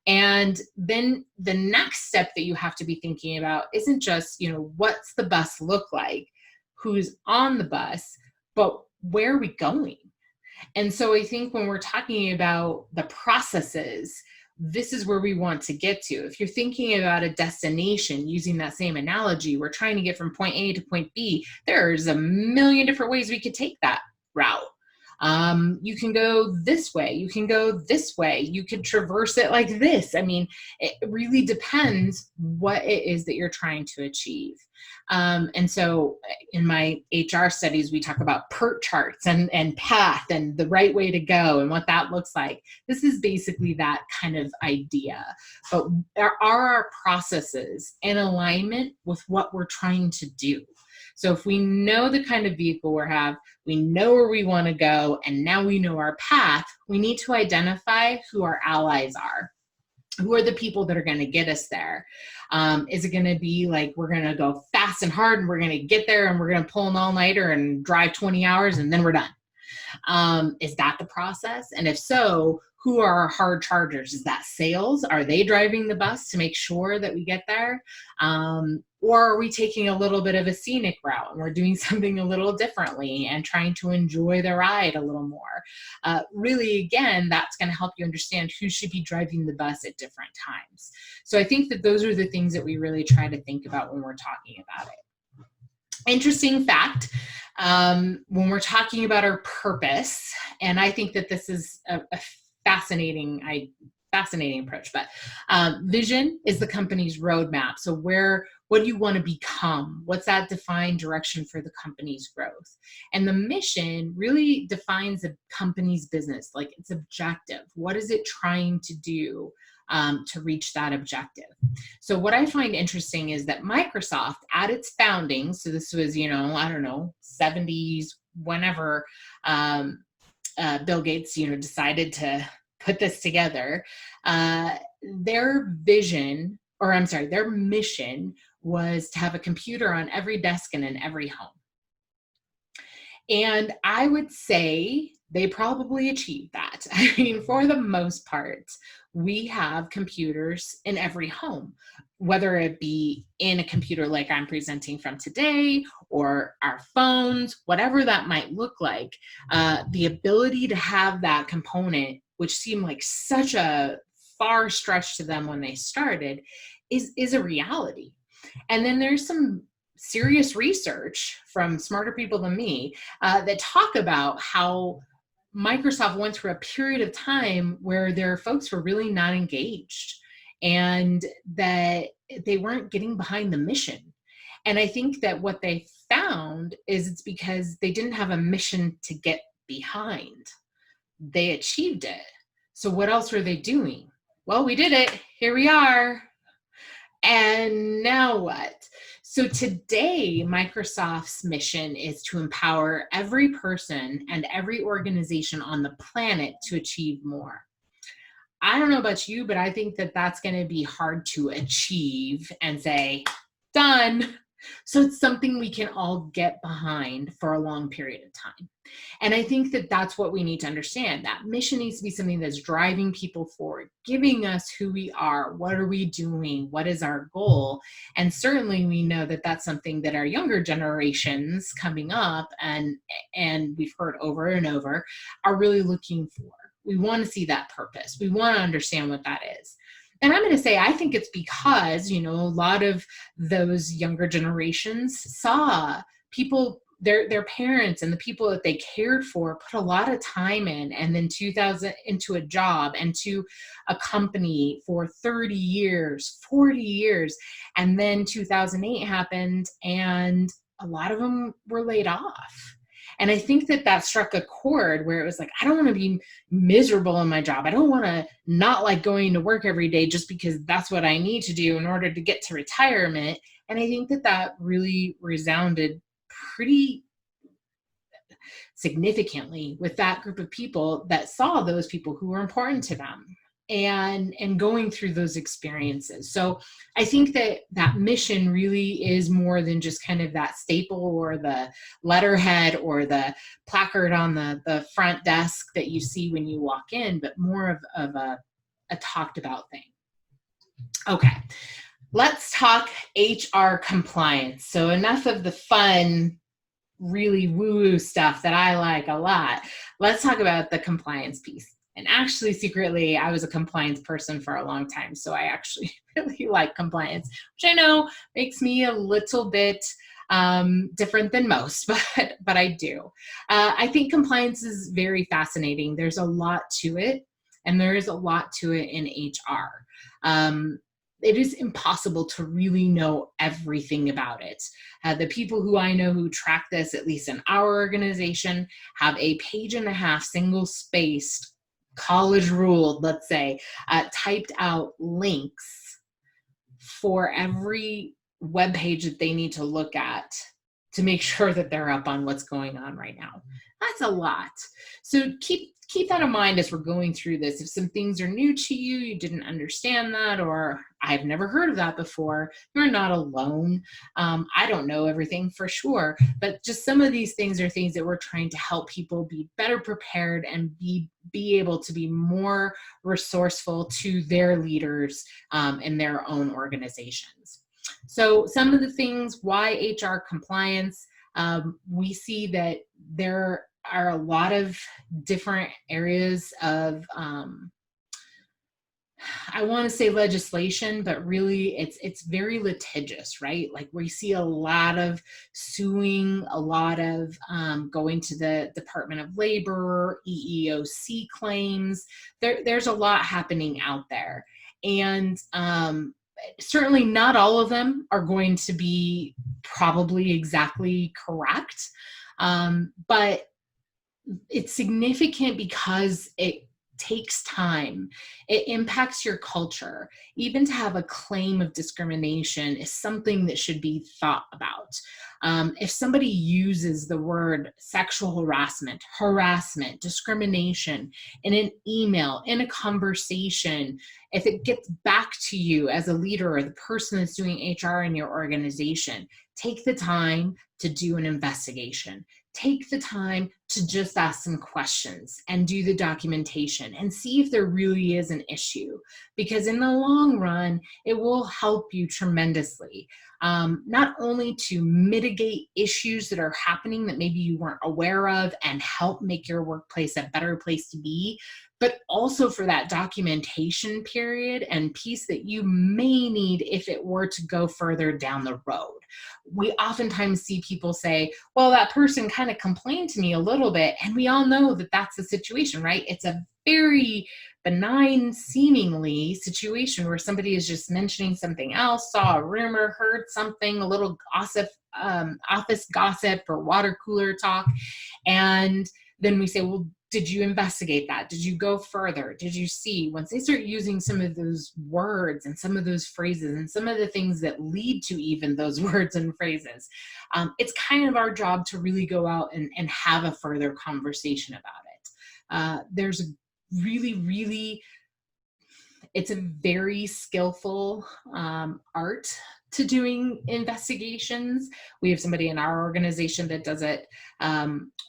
And then the next step that you have to be thinking about isn't just, what's the bus look like? Who's on the bus? But where are we going? And so I think when we're talking about the processes, this is where we want to get to. If you're thinking about a destination, using that same analogy, we're trying to get from point A to point B. There's a million different ways we could take that route. You can go this way. You can go this way. You could traverse it like this. It really depends what it is that you're trying to achieve. And so in my HR studies, we talk about PERT charts and path and the right way to go and what that looks like. This is basically that kind of idea. But are our processes in alignment with what we're trying to do? So if we know the kind of vehicle we have, we know where we want to go, and now we know our path, we need to identify who our allies are. Who are the people that are going to get us there? Is it going to be like we're going to go fast and hard and we're going to get there and we're going to pull an all-nighter and drive 20 hours and then we're done? Is that the process? And if so, who are our hard chargers? Is that sales? Are they driving the bus to make sure that we get there? Or are we taking a little bit of a scenic route and we're doing something a little differently and trying to enjoy the ride a little more? Really, again, that's going to help you understand who should be driving the bus at different times. So I think that those are the things that we really try to think about when we're talking about it. Interesting fact, when we're talking about our purpose, and I think that this is a fascinating approach, but vision is the company's roadmap. So what do you want to become? What's that defined direction for the company's growth? And the mission really defines a company's business, like its objective. What is it trying to do to reach that objective? So what I find interesting is that Microsoft, at its founding, so this was, 70s, whenever Bill Gates, decided to put this together, their mission was to have a computer on every desk and in every home. And I would say they probably achieved that. I mean, for the most part, we have computers in every home, whether it be in a computer like I'm presenting from today or our phones, whatever that might look like. The ability to have that component, which seemed like such a far stretch to them when they started, is a reality. And then there's some serious research from smarter people than me that talk about how Microsoft went through a period of time where their folks were really not engaged and that they weren't getting behind the mission. And I think that what they found is it's because they didn't have a mission to get behind. They achieved it. So what else were they doing? Well, we did it. Here we are. And now what? So today, Microsoft's mission is to empower every person and every organization on the planet to achieve more. I don't know about you, but I think that that's going to be hard to achieve and say, done. So it's something we can all get behind for a long period of time. And I think that that's what we need to understand. That mission needs to be something that's driving people forward, giving us who we are, what are we doing, what is our goal. And certainly we know that that's something that our younger generations coming up, and we've heard over and over, are really looking for. We want to see that purpose. We want to understand what that is. And I'm going to say, I think it's because, a lot of those younger generations saw people, their parents and the people that they cared for put a lot of time in, and then 2000 into a job and to a company for 30 years, 40 years. And then 2008 happened and a lot of them were laid off. And I think that struck a chord where it was like, I don't want to be miserable in my job. I don't want to not like going to work every day just because that's what I need to do in order to get to retirement. And I think that really resounded pretty significantly with that group of people that saw those people who were important to them and going through those experiences. So I think that mission really is more than just kind of that staple or the letterhead or the placard on the front desk that you see when you walk in, but more of a talked about thing. Okay, let's talk HR compliance. So enough of the fun, really woo-woo stuff that I like a lot. Let's talk about the compliance piece. And actually, secretly, I was a compliance person for a long time. So I actually really like compliance, which I know makes me a little bit different than most, but I do. I think compliance is very fascinating. There's a lot to it, and there is a lot to it in HR. It is impossible to really know everything about it. The people who I know who track this, at least in our organization, have a page-and-a-half single-spaced, college ruled, let's say, typed out links for every web page that they need to look at to make sure that they're up on what's going on right now. That's a lot. So keep that in mind as we're going through this. If some things are new to you, you didn't understand that, or I've never heard of that before, you're not alone. I don't know everything for sure, but just some of these things are things that we're trying to help people be better prepared and be able to be more resourceful to their leaders in their own organizations. So some of the things, why HR compliance, we see that there are a lot of different areas of, I want to say legislation, but really it's very litigious, right? Like we see a lot of suing, a lot of going to the Department of Labor, EEOC claims. There's a lot happening out there. And certainly not all of them are going to be probably exactly correct. But it's significant because it takes time. It impacts your culture. Even to have a claim of discrimination is something that should be thought about. If somebody uses the word sexual harassment, discrimination in an email, in a conversation, if it gets back to you as a leader or the person that's doing HR in your organization, take the time to do an investigation. Take the time to just ask some questions and do the documentation and see if there really is an issue, because in the long run, it will help you tremendously. Not only to mitigate issues that are happening that maybe you weren't aware of and help make your workplace a better place to be, but also for that documentation period and piece that you may need if it were to go further down the road. We oftentimes see people say, well, that person kind of complained to me a little bit. And we all know that that's the situation, right? It's a very benign, seemingly situation where somebody is just mentioning something else, saw a rumor, heard something, a little gossip, office gossip or water cooler talk. And then we say, well, did you investigate that? Did you go further? Did you see? Once they start using some of those words and some of those phrases and some of the things that lead to even those words and phrases, it's kind of our job to really go out and have a further conversation about it. There's a really, it's a very skillful art to doing investigations. We have somebody in our organization that does it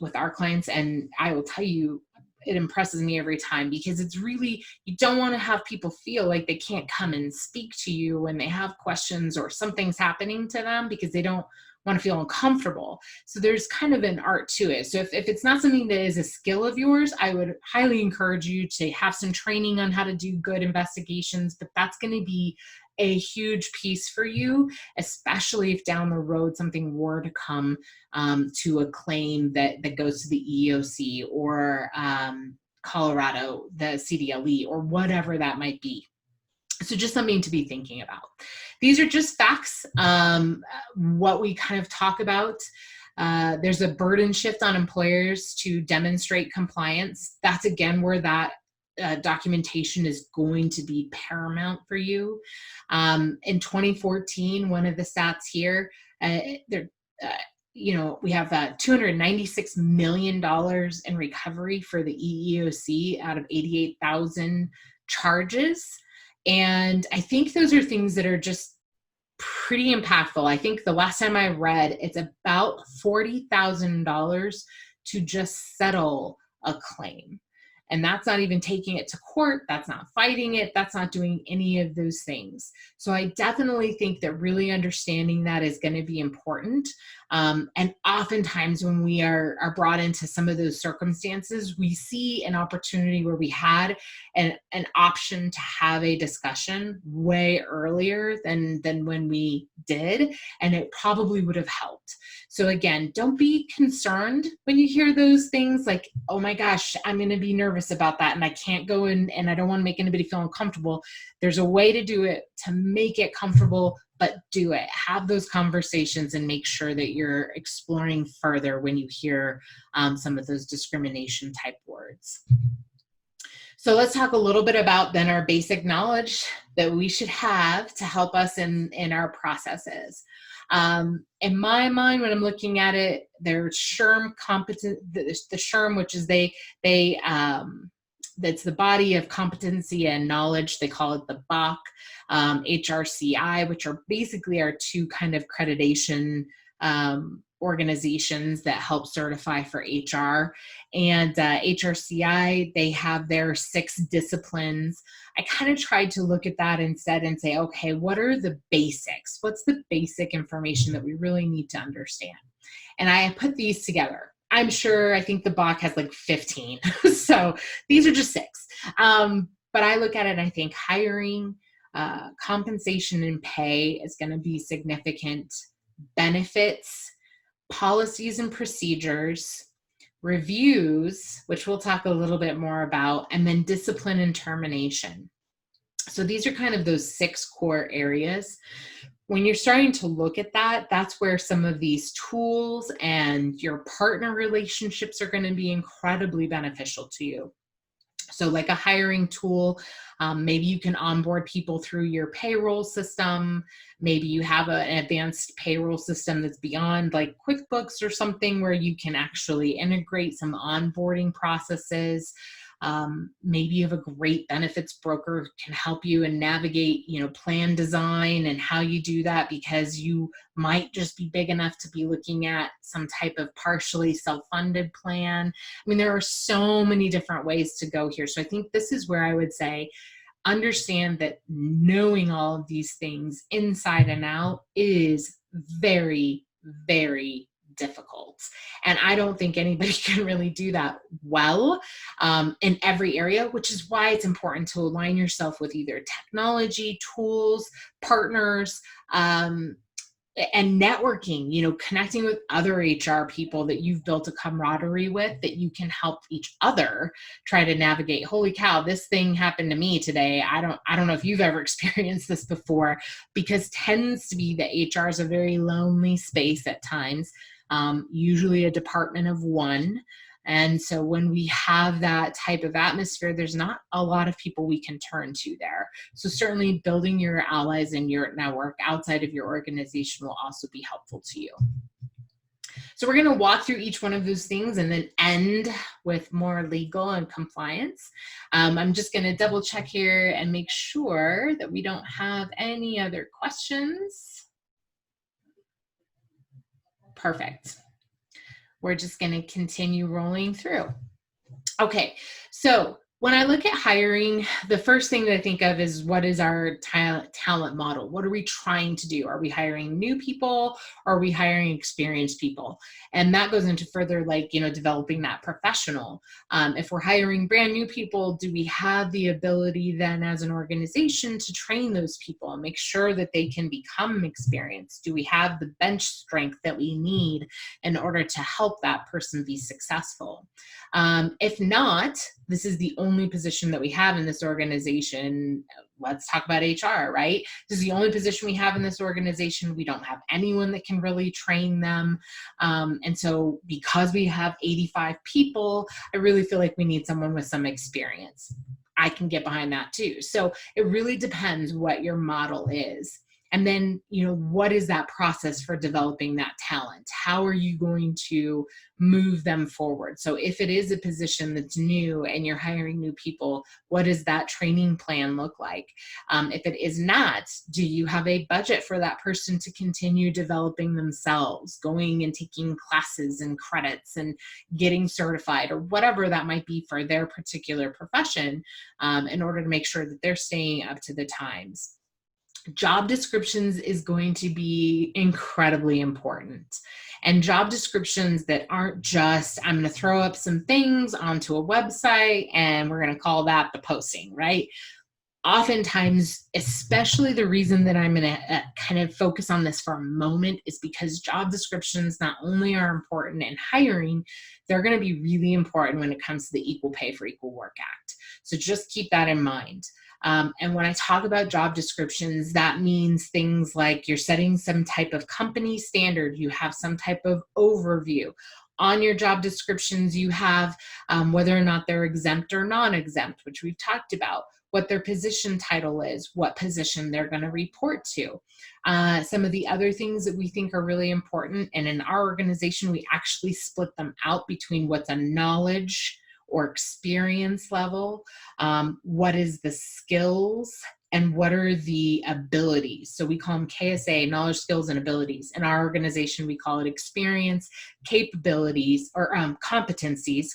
with our clients, and I will tell you, it impresses me every time, because it's really, you don't want to have people feel like they can't come and speak to you when they have questions or something's happening to them, because they don't want to feel uncomfortable. So there's kind of an art to it. So if it's not something that is a skill of yours, I would highly encourage you to have some training on how to do good investigations, but that's going to be a huge piece for you, especially if down the road something were to come to a claim that goes to the EEOC or Colorado, the CDLE, or whatever that might be. So just something to be thinking about. These are just facts, what we kind of talk about. There's a burden shift on employers to demonstrate compliance. That's again where that documentation is going to be paramount for you. In 2014, one of the stats here, we have $296 million in recovery for the EEOC out of 88,000 charges. And I think those are things that are just pretty impactful. I think the last time I read, it's about $40,000 to just settle a claim. And that's not even taking it to court. That's not fighting it. That's not doing any of those things. So I definitely think that really understanding that is going to be important. And oftentimes when we are brought into some of those circumstances, we see an opportunity where we had an option to have a discussion way earlier than when we did, and it probably would have helped. So again, don't be concerned when you hear those things like, oh my gosh, I'm going to be nervous about that and I can't go in and I don't want to make anybody feel uncomfortable. There's a way to do it to make it comfortable, but do it. Have those conversations and make sure that you're exploring further when you hear some of those discrimination type words. So let's talk a little bit about then our basic knowledge that we should have to help us in our processes. In my mind, when I'm looking at it, there's SHRM the SHRM, which is that's the body of competency and knowledge. They call it the BOC, HRCI, which are basically our two kind of accreditation organizations that help certify for HR. And HRCI, they have their 6 disciplines. I kind of tried to look at that instead and say, okay, what are the basics? What's the basic information that we really need to understand? And I put these together. I think the BOC has like 15. So these are just 6. But I look at it and I think hiring, compensation and pay is going to be significant. Benefits, policies and procedures, reviews, which we'll talk a little bit more about, and then discipline and termination. So these are kind of those 6 core areas. When you're starting to look at that, that's where some of these tools and your partner relationships are going to be incredibly beneficial to you. So like a hiring tool, maybe you can onboard people through your payroll system. Maybe you have an advanced payroll system that's beyond like QuickBooks or something where you can actually integrate some onboarding processes. Maybe you have a great benefits broker who can help you and navigate, plan design and how you do that, because you might just be big enough to be looking at some type of partially self-funded plan. I mean, there are so many different ways to go here. So I think this is where I would say, understand that knowing all of these things inside and out is very, very difficult. And I don't think anybody can really do that well in every area, which is why it's important to align yourself with either technology, tools, partners, and networking, connecting with other HR people that you've built a camaraderie with, that you can help each other try to navigate. Holy cow, this thing happened to me today. I don't know if you've ever experienced this before, because tends to be that HR is a very lonely space at times, usually a department of one. And so when we have that type of atmosphere, there's not a lot of people we can turn to there. So certainly building your allies and your network outside of your organization will also be helpful to you. So we're going to walk through each one of those things and then end with more legal and compliance. I'm just going to double check here and make sure that we don't have any other questions. Perfect. We're just going to continue rolling through. Okay, so when I look at hiring, the first thing that I think of is, what is our talent model? What are we trying to do? Are we hiring new people, or are we hiring experienced people? And that goes into further, developing that professional. If we're hiring brand new people, do we have the ability then as an organization to train those people and make sure that they can become experienced? Do we have the bench strength that we need in order to help that person be successful? If not, this is the only position that we have in this organization. Let's talk about HR, right? This is the only position we have in this organization. We don't have anyone that can really train them. And so because we have 85 people, I really feel like we need someone with some experience. I can get behind that too. So it really depends what your model is. And then, what is that process for developing that talent? How are you going to move them forward? So if it is a position that's new and you're hiring new people, what does that training plan look like? If it is not, do you have a budget for that person to continue developing themselves, going and taking classes and credits and getting certified, or whatever that might be for their particular profession, in order to make sure that they're staying up to the times? Job descriptions is going to be incredibly important. And job descriptions that aren't just, I'm going to throw up some things onto a website and we're going to call that the posting, right? Oftentimes, especially the reason that I'm going to kind of focus on this for a moment is because job descriptions not only are important in hiring, they're going to be really important when it comes to the Equal Pay for Equal Work Act. So just keep that in mind. And when I talk about job descriptions, that means things like you're setting some type of company standard, you have some type of overview. On your job descriptions, you have whether or not they're exempt or non-exempt, which we've talked about. what their position title is, what position they're going to report to. Some of the other things that we think are really important, and in our organization, we actually split them out between what's a knowledge or experience level, what is the skills, and what are the abilities. So we call them KSA, knowledge, skills, and abilities. In our organization, we call it experience, capabilities, or competencies,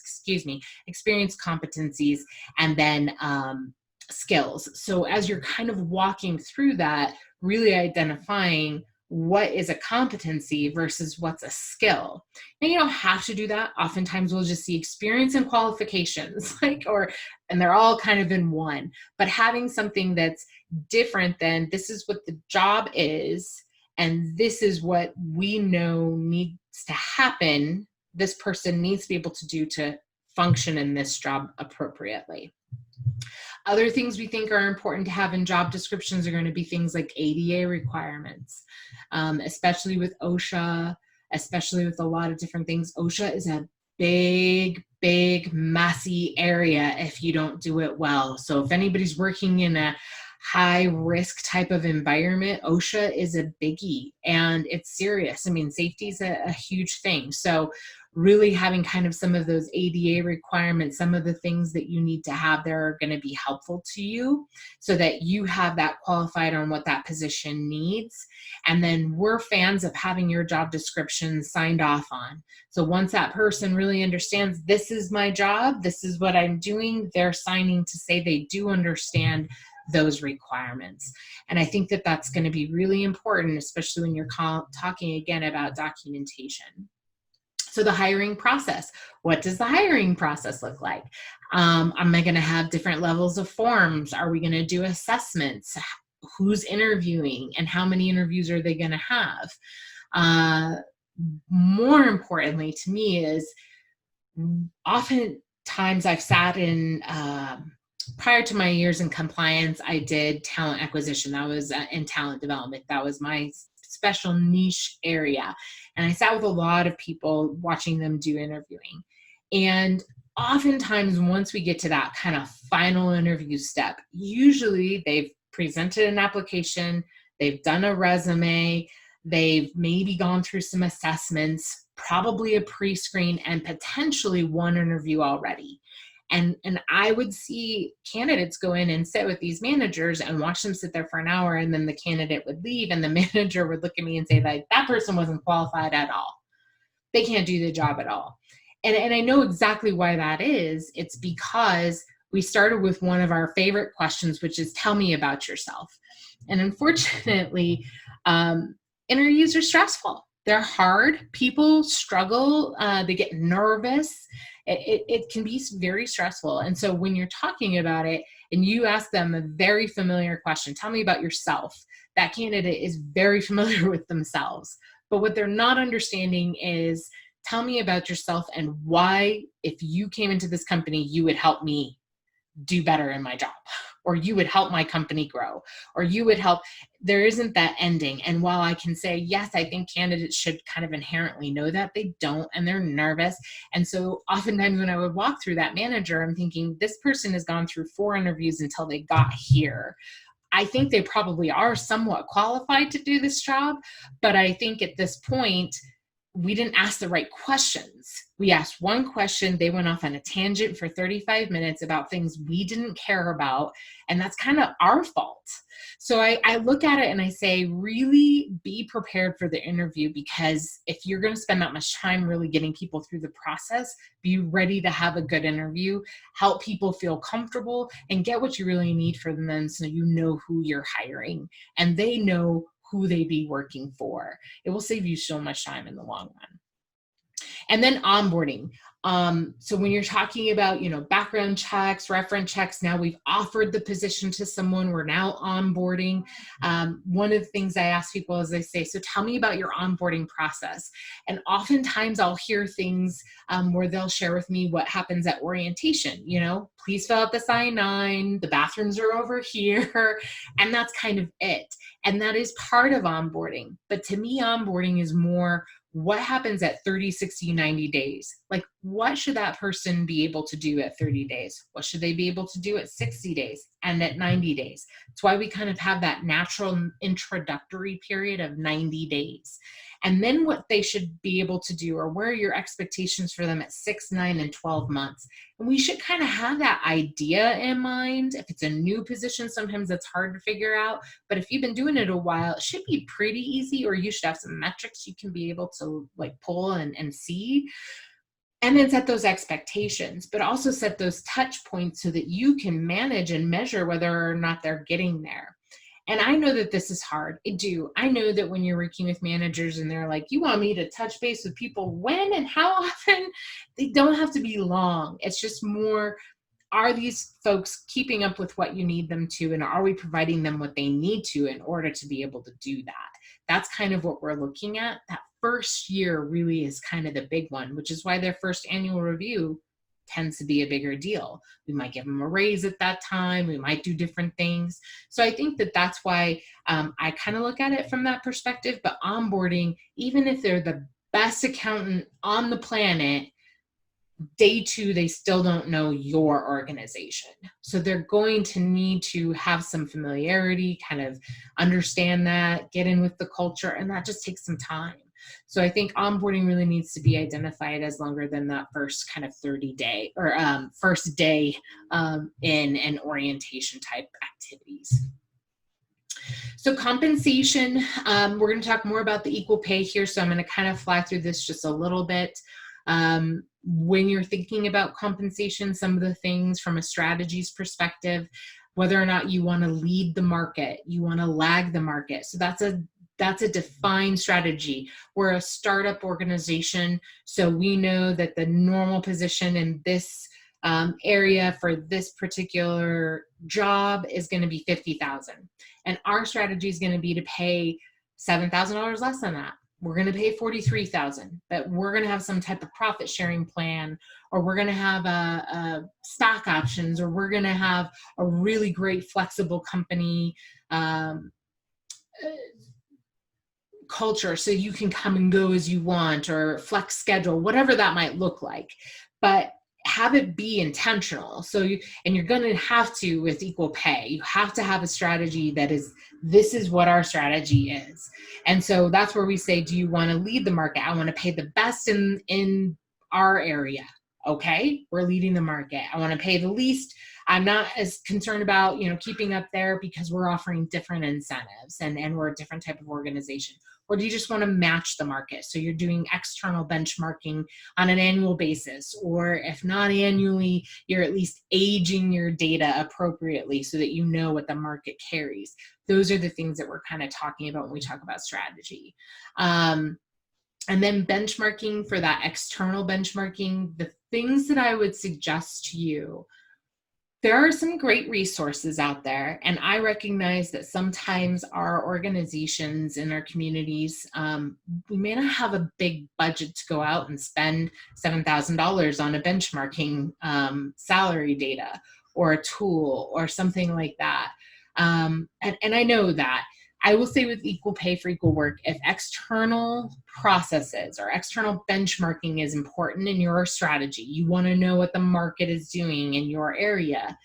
experience, competencies, and then skills. So as you're kind of walking through that, really identifying what is a competency versus what's a skill. And you don't have to do that. Oftentimes we'll just see experience and qualifications, and they're all kind of in one. But having something that's different than this is what the job is, and this is what we know needs to happen, this person needs to be able to do to function in this job appropriately. Other things we think are important to have in job descriptions are going to be things like ADA requirements, especially with OSHA, especially with a lot of different things. OSHA is a big, messy area if you don't do it well. So if anybody's working in a high risk type of environment, OSHA is a biggie and it's serious. I mean, safety is a huge thing. So really having kind of some of those ADA requirements, some of the things that you need to have there are going to be helpful to you so that you have that qualified on what that position needs. And then we're fans of having your job description signed off on. So once that person really understands this is my job, this is what I'm doing, they're signing to say they do understand those requirements. And I think that that's going to be really important, especially when you're talking again about documentation. So the hiring process, what does the hiring process look like? Am I going to have different levels of forms? Are we going to do assessments? Who's interviewing and how many interviews are they going to have? More importantly to me is oftentimes I've sat in, prior to my years in compliance, I did talent acquisition. That was in talent development. That was my special niche area. And I sat with a lot of people watching them do interviewing. And oftentimes, once we get to that kind of final interview step, usually they've presented an application, they've done a resume, they've maybe gone through some assessments, probably a pre-screen, and potentially one interview already. And I would see candidates go in and sit with these managers and watch them sit there for an hour, and then the candidate would leave and the manager would look at me and say, like, that person wasn't qualified at all. They can't do the job at all. And I know exactly why that is. It's because we started with one of our favorite questions, which is tell me about yourself. And unfortunately, interviews are stressful. They're hard. People struggle. They get nervous. It can be very stressful. And so when you're talking about it and you ask them a very familiar question, tell me about yourself, that candidate is very familiar with themselves. But what they're not understanding is, tell me about yourself and why, if you came into this company, you would help me do better in my job, or you would help my company grow, or you would help. There isn't that ending. And while I can say, yes, I think candidates should kind of inherently know that, they don't, and they're nervous. And so oftentimes when I would walk through that manager, I'm thinking, this person has gone through 4 interviews until they got here. I think they probably are somewhat qualified to do this job, but I think at this point, we didn't ask the right questions. We asked one question, they went off on a tangent for 35 minutes about things we didn't care about, and that's kind of our fault. So I look at it and I say, really be prepared for the interview, because if you're going to spend that much time really getting people through the process, be ready to have a good interview, help people feel comfortable, and get what you really need from them so you know who you're hiring and they know who they be working for. It will save you so much time in the long run. And then onboarding. So when you're talking about, background checks, reference checks, now we've offered the position to someone, we're now onboarding. One of the things I ask people is I say, so tell me about your onboarding process. And oftentimes I'll hear things where they'll share with me what happens at orientation. Please fill out the I-9, the bathrooms are over here, and that's kind of it. And that is part of onboarding. But to me, onboarding is more what happens at 30, 60, 90 days? Like, what should that person be able to do at 30 days? What should they be able to do at 60 days and at 90 days? That's why we kind of have that natural introductory period of 90 days. And then what they should be able to do, or where are your expectations for them at 6, 9, and 12 months. And we should kind of have that idea in mind. If it's a new position, sometimes it's hard to figure out. But if you've been doing it a while, it should be pretty easy, or you should have some metrics you can be able to like pull and see. And then set those expectations, but also set those touch points so that you can manage and measure whether or not they're getting there. And I know that this is hard. I know that when you're working with managers and they're like, you want me to touch base with people when and how often? They don't have to be long. It's just more, are these folks keeping up with what you need them to? And are we providing them what they need to in order to be able to do that? That's kind of what we're looking at. That first year really is kind of the big one, which is why their first annual review tends to be a bigger deal. We might give them a raise at that time. We might do different things. So I think that that's why I kind of look at it from that perspective. But onboarding, even if they're the best accountant on the planet, day 2, they still don't know your organization. So they're going to need to have some familiarity, kind of understand that, get in with the culture, and that just takes some time. So I think onboarding really needs to be identified as longer than that first kind of 30-day or first day in an orientation type activities. So compensation, we're going to talk more about the equal pay here. So I'm going to kind of fly through this just a little bit. When you're thinking about compensation, some of the things from a strategies perspective, whether or not you want to lead the market, you want to lag the market. So that's a defined strategy. We're a startup organization, so we know that the normal position in this area for this particular job is going to be $50,000, and our strategy is going to be to pay $7,000 less than that. We're going to pay $43,000, but we're going to have some type of profit sharing plan, or we're going to have a stock options, or we're going to have a really great flexible company culture, so you can come and go as you want, or flex schedule, whatever that might look like. But have it be intentional. So you're going to have to, with equal pay, you have to have a strategy that is, this is what our strategy is. And so that's where we say, do you want to lead the market? I want to pay the best in our area. Okay, we're leading the market. I want to pay the least. I'm not as concerned about, keeping up there, because we're offering different incentives and we're a different type of organization. Or do you just want to match the market? So you're doing external benchmarking on an annual basis, or if not annually, you're at least aging your data appropriately so that you know what the market carries. Those are the things that we're kind of talking about when we talk about strategy. And then benchmarking, for that external benchmarking, the things that I would suggest to you, there are some great resources out there, and I recognize that sometimes our organizations and our communities, we may not have a big budget to go out and spend $7,000 on a benchmarking salary data or a tool or something like that. And I know that. I will say, with equal pay for equal work, if external processes or external benchmarking is important in your strategy, you want to know what the market is doing in your area,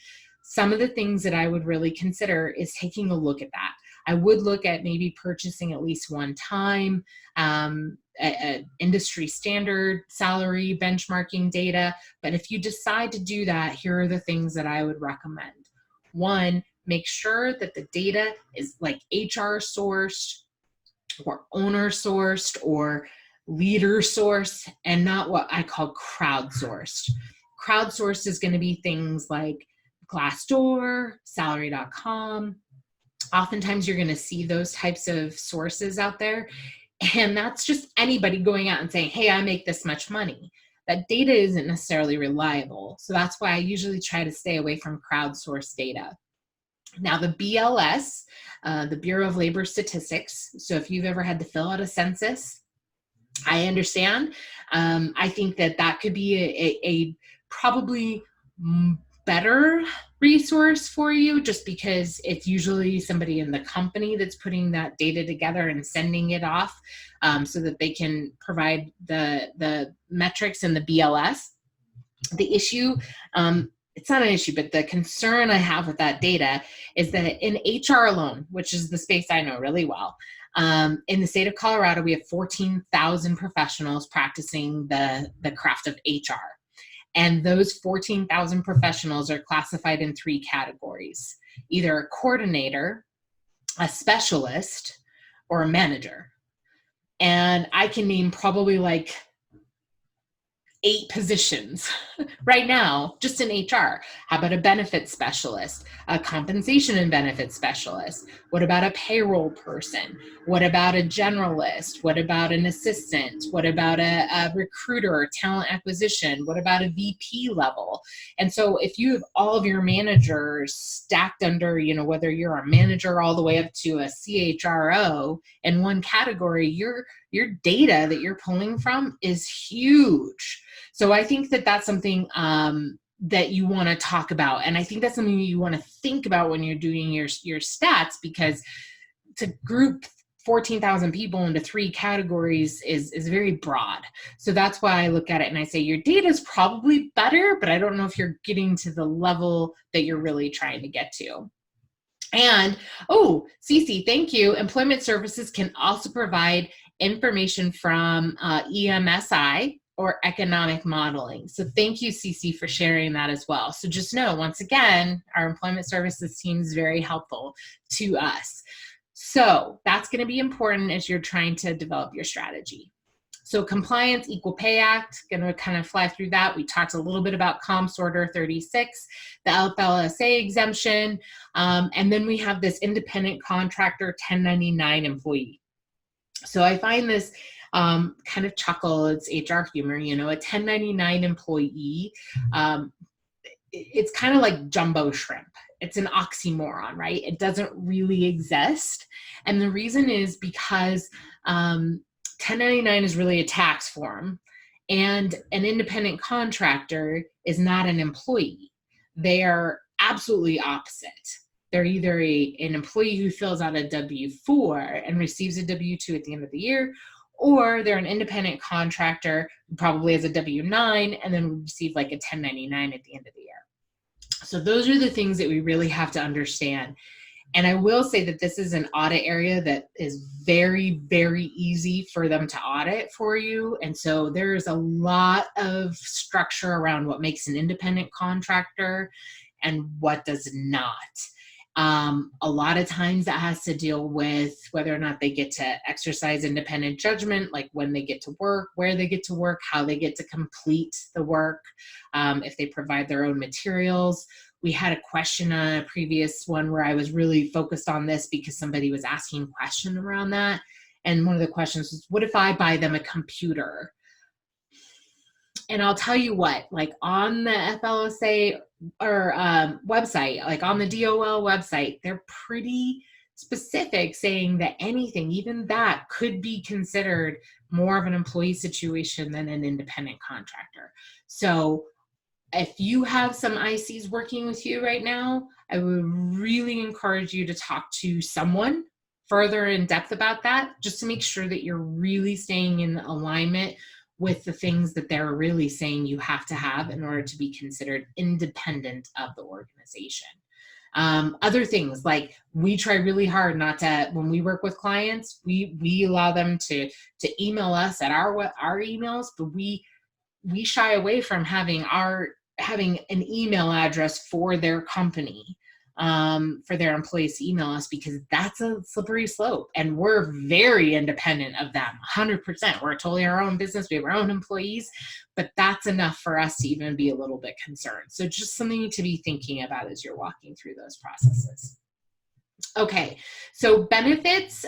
some of the things that I would really consider is taking a look at that. I would look at maybe purchasing at least one time a industry standard salary benchmarking data. But if you decide to do that, here are the things that I would recommend. One, make sure that the data is like HR sourced or owner sourced or leader sourced, and not what I call crowdsourced. Crowdsourced is going to be things like Glassdoor, salary.com. Oftentimes you're going to see those types of sources out there, and that's just anybody going out and saying, hey, I make this much money. That data isn't necessarily reliable. So that's why I usually try to stay away from crowdsourced data. Now, the BLS, the Bureau of Labor Statistics, so if you've ever had to fill out a census, I understand. I think that could be a probably better resource for you, just because it's usually somebody in the company that's putting that data together and sending it off so that they can provide the metrics in the BLS. The issue, it's not an issue, but the concern I have with that data is that in HR alone, which is the space I know really well, in the state of Colorado, we have 14,000 professionals practicing the craft of HR. And those 14,000 professionals are classified in 3 categories, either a coordinator, a specialist, or a manager. And I can name probably like 8 positions right now just in HR. How about a benefits specialist, a compensation and benefits specialist? What about a payroll person? What about a generalist? What about an assistant? What about a recruiter or talent acquisition? What about a VP level? And so if you have all of your managers stacked under, whether you're a manager all the way up to a CHRO in one category, your data that you're pulling from is huge. So I think that that's something that you want to talk about. And I think that's something you want to think about when you're doing your stats, because to group 14,000 people into 3 categories is very broad. So that's why I look at it and I say your data is probably better, but I don't know if you're getting to the level that you're really trying to get to. And, Cece, thank you. Employment services can also provide information from EMSI or economic modeling. So thank you, Cece, for sharing that as well. So just know, once again, our employment services team is very helpful to us. So that's going to be important as you're trying to develop your strategy. So compliance, Equal Pay Act, going to kind of fly through that. We talked a little bit about Comps Order 36, the FLSA exemption, and then we have this independent contractor 1099 employee. So I find this kind of chuckle, it's HR humor, a 1099 employee, it's kind of like jumbo shrimp. It's an oxymoron, right? It doesn't really exist. And the reason is because 1099 is really a tax form, and an independent contractor is not an employee. They are absolutely opposite. They're either an employee who fills out a W-4 and receives a W-2 at the end of the year, or they're an independent contractor who probably has a W-9 and then would receive like a 1099 at the end of the year. So those are the things that we really have to understand. And I will say that this is an audit area that is very, very easy for them to audit for you. And so there's a lot of structure around what makes an independent contractor and what does not. A lot of times that has to deal with whether or not they get to exercise independent judgment, like when they get to work, where they get to work, how they get to complete the work, if they provide their own materials. We had a question on a previous one where I was really focused on this because somebody was asking a question around that. And one of the questions was, what if I buy them a computer? And I'll tell you what, like on the FLSA or website, like on the DOL website, they're pretty specific saying that anything, even that, could be considered more of an employee situation than an independent contractor. So if you have some ICs working with you right now, I would really encourage you to talk to someone further in depth about that, just to make sure that you're really staying in alignment with the things that they're really saying you have to have in order to be considered independent of the organization. Other things, like we try really hard not to, when we work with clients, we allow them to email us at our emails, but we shy away from having an email address for their company, for their employees to email us, because that's a slippery slope. And we're very independent of them, 100%. We're totally our own business. We have our own employees, but that's enough for us to even be a little bit concerned. So just something to be thinking about as you're walking through those processes. Okay, so benefits.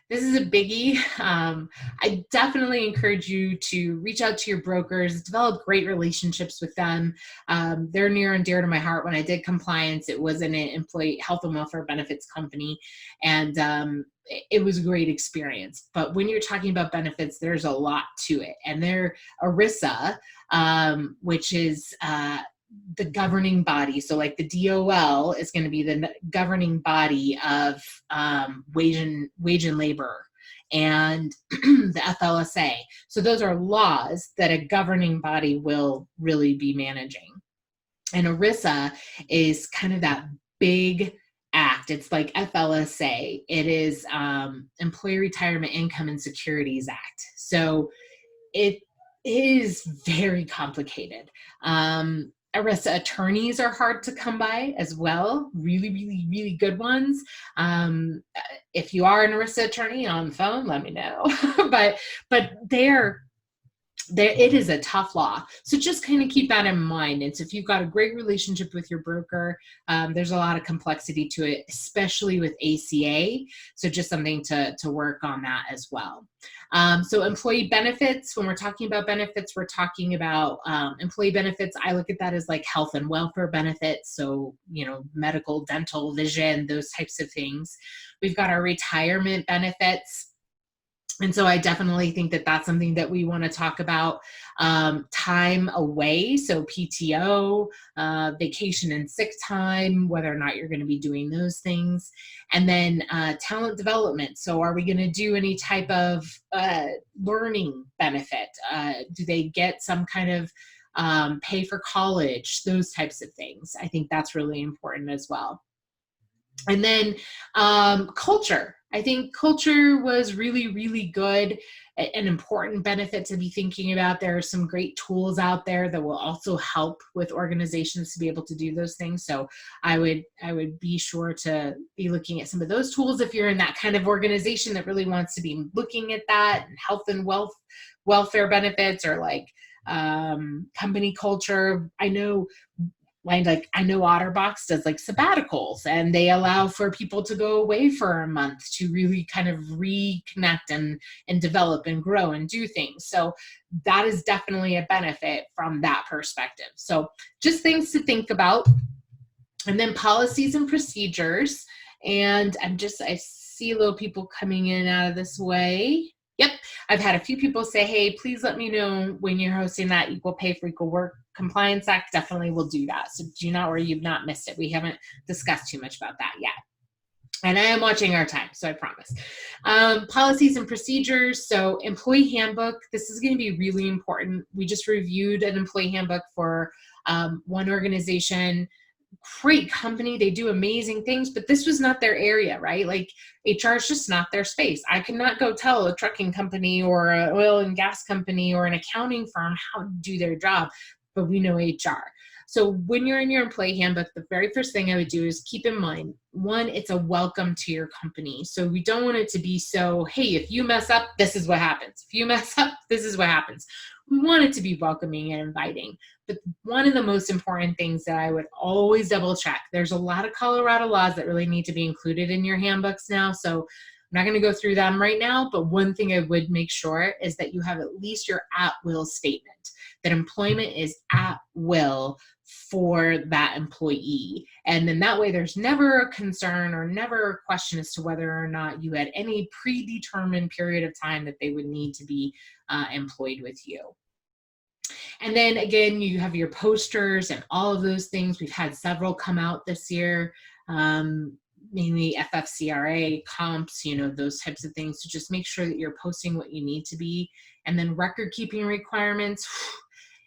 This is a biggie. I definitely encourage you to reach out to your brokers, develop great relationships with them. They're near and dear to my heart. When I did compliance, it was an employee health and welfare benefits company, and it was a great experience. But when you're talking about benefits, there's a lot to it. And they're ERISA, which is the governing body. So like the DOL is going to be the governing body of wage and labor. and the FLSA. So those are laws that a governing body will really be managing. And ERISA is kind of that big act. It's like FLSA. It is Employee Retirement Income and Securities Act. So it is very complicated. ERISA attorneys are hard to come by as well. Really, really, really good ones. If you are an ERISA attorney on the phone, let me know. but it is a tough law. So just kind of keep that in mind. And so if you've got a great relationship with your broker, there's a lot of complexity to it, especially with ACA. So just something to work on that as well. So employee benefits, when we're talking about benefits, we're talking about employee benefits. I look at that as like health and welfare benefits. So, medical, dental, vision, those types of things. We've got our retirement benefits. And so I definitely think that that's something that we want to talk about. Time away, so PTO, vacation and sick time, whether or not you're going to be doing those things. And then talent development. So are we going to do any type of learning benefit? Do they get some kind of pay for college? Those types of things. I think that's really important as well. And then culture. I think culture was really, really good, an important benefit to be thinking about. There are some great tools out there that will also help with organizations to be able to do those things. So I would be sure to be looking at some of those tools if you're in that kind of organization that really wants to be looking at that, and health and welfare benefits, or like company culture. I know Otterbox does like sabbaticals, and they allow for people to go away for a month to really kind of reconnect and develop and grow and do things. So that is definitely a benefit from that perspective. So just things to think about. And then policies and procedures. And I see little people coming in and out of this way. Yep. I've had a few people say, hey, please let me know when you're hosting that Equal Pay for Equal Work Compliance Act. Definitely will do that. So do not worry, you've not missed it. We haven't discussed too much about that yet. And I am watching our time, so I promise. Policies and procedures. So employee handbook, this is going to be really important. We just reviewed an employee handbook for one organization. Great company, they do amazing things, but this was not their area, right? Like HR is just not their space. I cannot go tell a trucking company or an oil and gas company or an accounting firm how to do their job, but we know HR. So when you're in your employee handbook, the very first thing I would do is keep in mind, one, it's a welcome to your company. So we don't want it to be so, hey, if you mess up, this is what happens. If you mess up, this is what happens. We want it to be welcoming and inviting. But one of the most important things that I would always double check, there's a lot of Colorado laws that really need to be included in your handbooks now. So I'm not going to go through them right now, but one thing I would make sure is that you have at least your at-will statement, that employment is at will for that employee. And then that way there's never a concern or never a question as to whether or not you had any predetermined period of time that they would need to be employed with you. And then again, you have your posters and all of those things. We've had several come out this year, mainly FFCRA, comps, those types of things. So just make sure that you're posting what you need to be. And then record keeping requirements.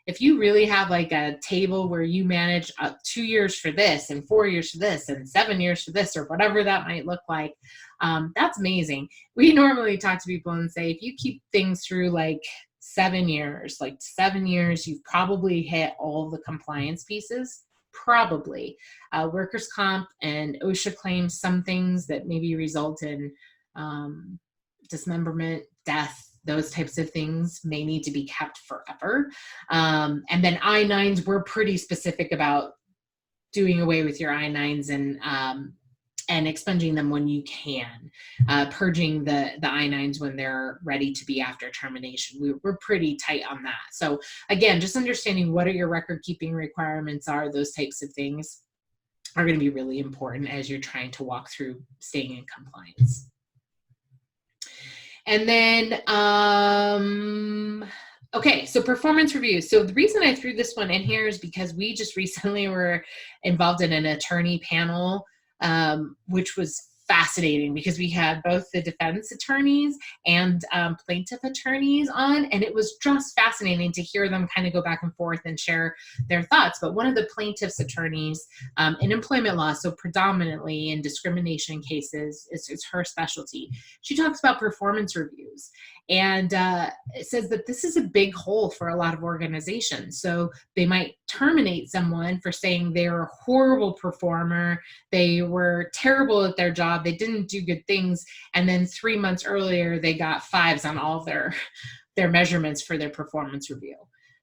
If you really have like a table where you manage 2 years for this and 4 years for this and 7 years for this, or whatever that might look like, that's amazing. We normally talk to people and say, if you keep things through like 7 years, you've probably hit all the compliance pieces. Probably. Workers' comp and OSHA claims, some things that maybe result in dismemberment, death, those types of things may need to be kept forever. And then I-9s, we're pretty specific about doing away with your I-9s and expunging them when you can, purging the I-9s when they're ready to be after termination. We're pretty tight on that. So again, just understanding what are your record keeping requirements are, those types of things are going to be really important as you're trying to walk through staying in compliance. And then, okay, so performance reviews. So the reason I threw this one in here is because we just recently were involved in an attorney panel, which was fascinating because we had both the defense attorneys and plaintiff attorneys on, and it was just fascinating to hear them kind of go back and forth and share their thoughts. But one of the plaintiff's attorneys in employment law, so predominantly in discrimination cases, is her specialty. She talks about performance reviews, and it says that this is a big hole for a lot of organizations. So they might terminate someone for saying they're a horrible performer, they were terrible at their job, they didn't do good things, and then 3 months earlier they got 5s on all their measurements for their performance review.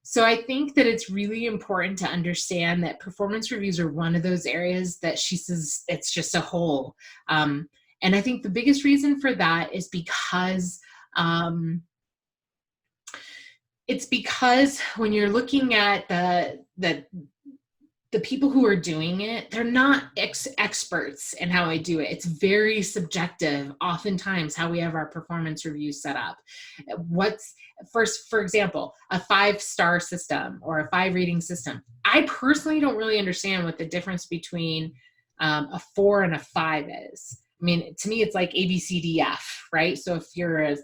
So I think that it's really important to understand that performance reviews are one of those areas that she says it's just a hole. And I think the biggest reason for that is because it's because when you're looking at the people who are doing it, they're not experts in how I do it. It's very subjective, oftentimes, how we have our performance reviews set up. What's first, for example, a 5-star system or a 5 rating system. I personally don't really understand what the difference between a 4 and a 5 is. I mean, to me, it's like A, B, C, D, F, right? So if you're a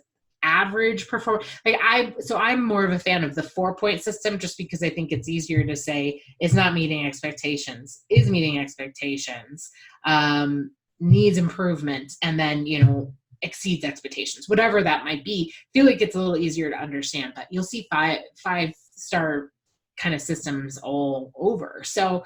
average performer, I'm more of a fan of the 4-point system, just because I think it's easier to say it's not meeting expectations, is meeting expectations, needs improvement, and then, exceeds expectations, whatever that might be. I feel like it's a little easier to understand, but you'll see 5-star kind of systems all over. So